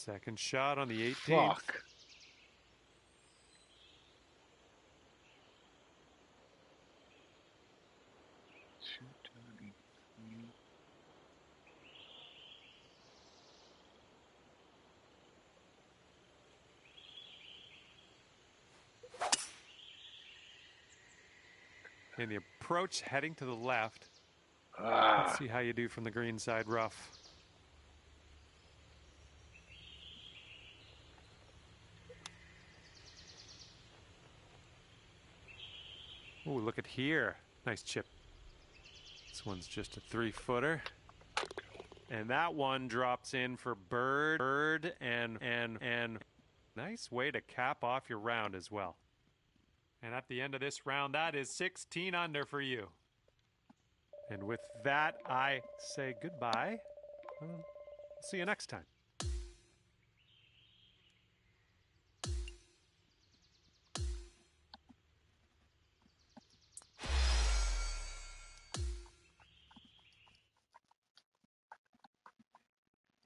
Second shot on the 18th. Fuck. And the approach heading to the left. Ah. Let's see how you do from the green side rough. Oh, look at here. Nice chip. This one's just a 3-footer. And that one drops in for bird and nice way to cap off your round as well. And at the end of this round, that is 16 under for you. And with that, I say goodbye. See you next time.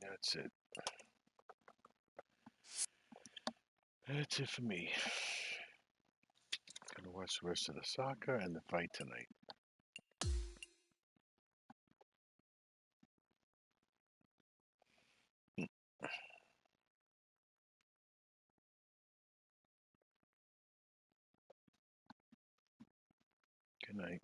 That's it. That's it for me. Gonna watch the rest of the soccer and the fight tonight. Good night.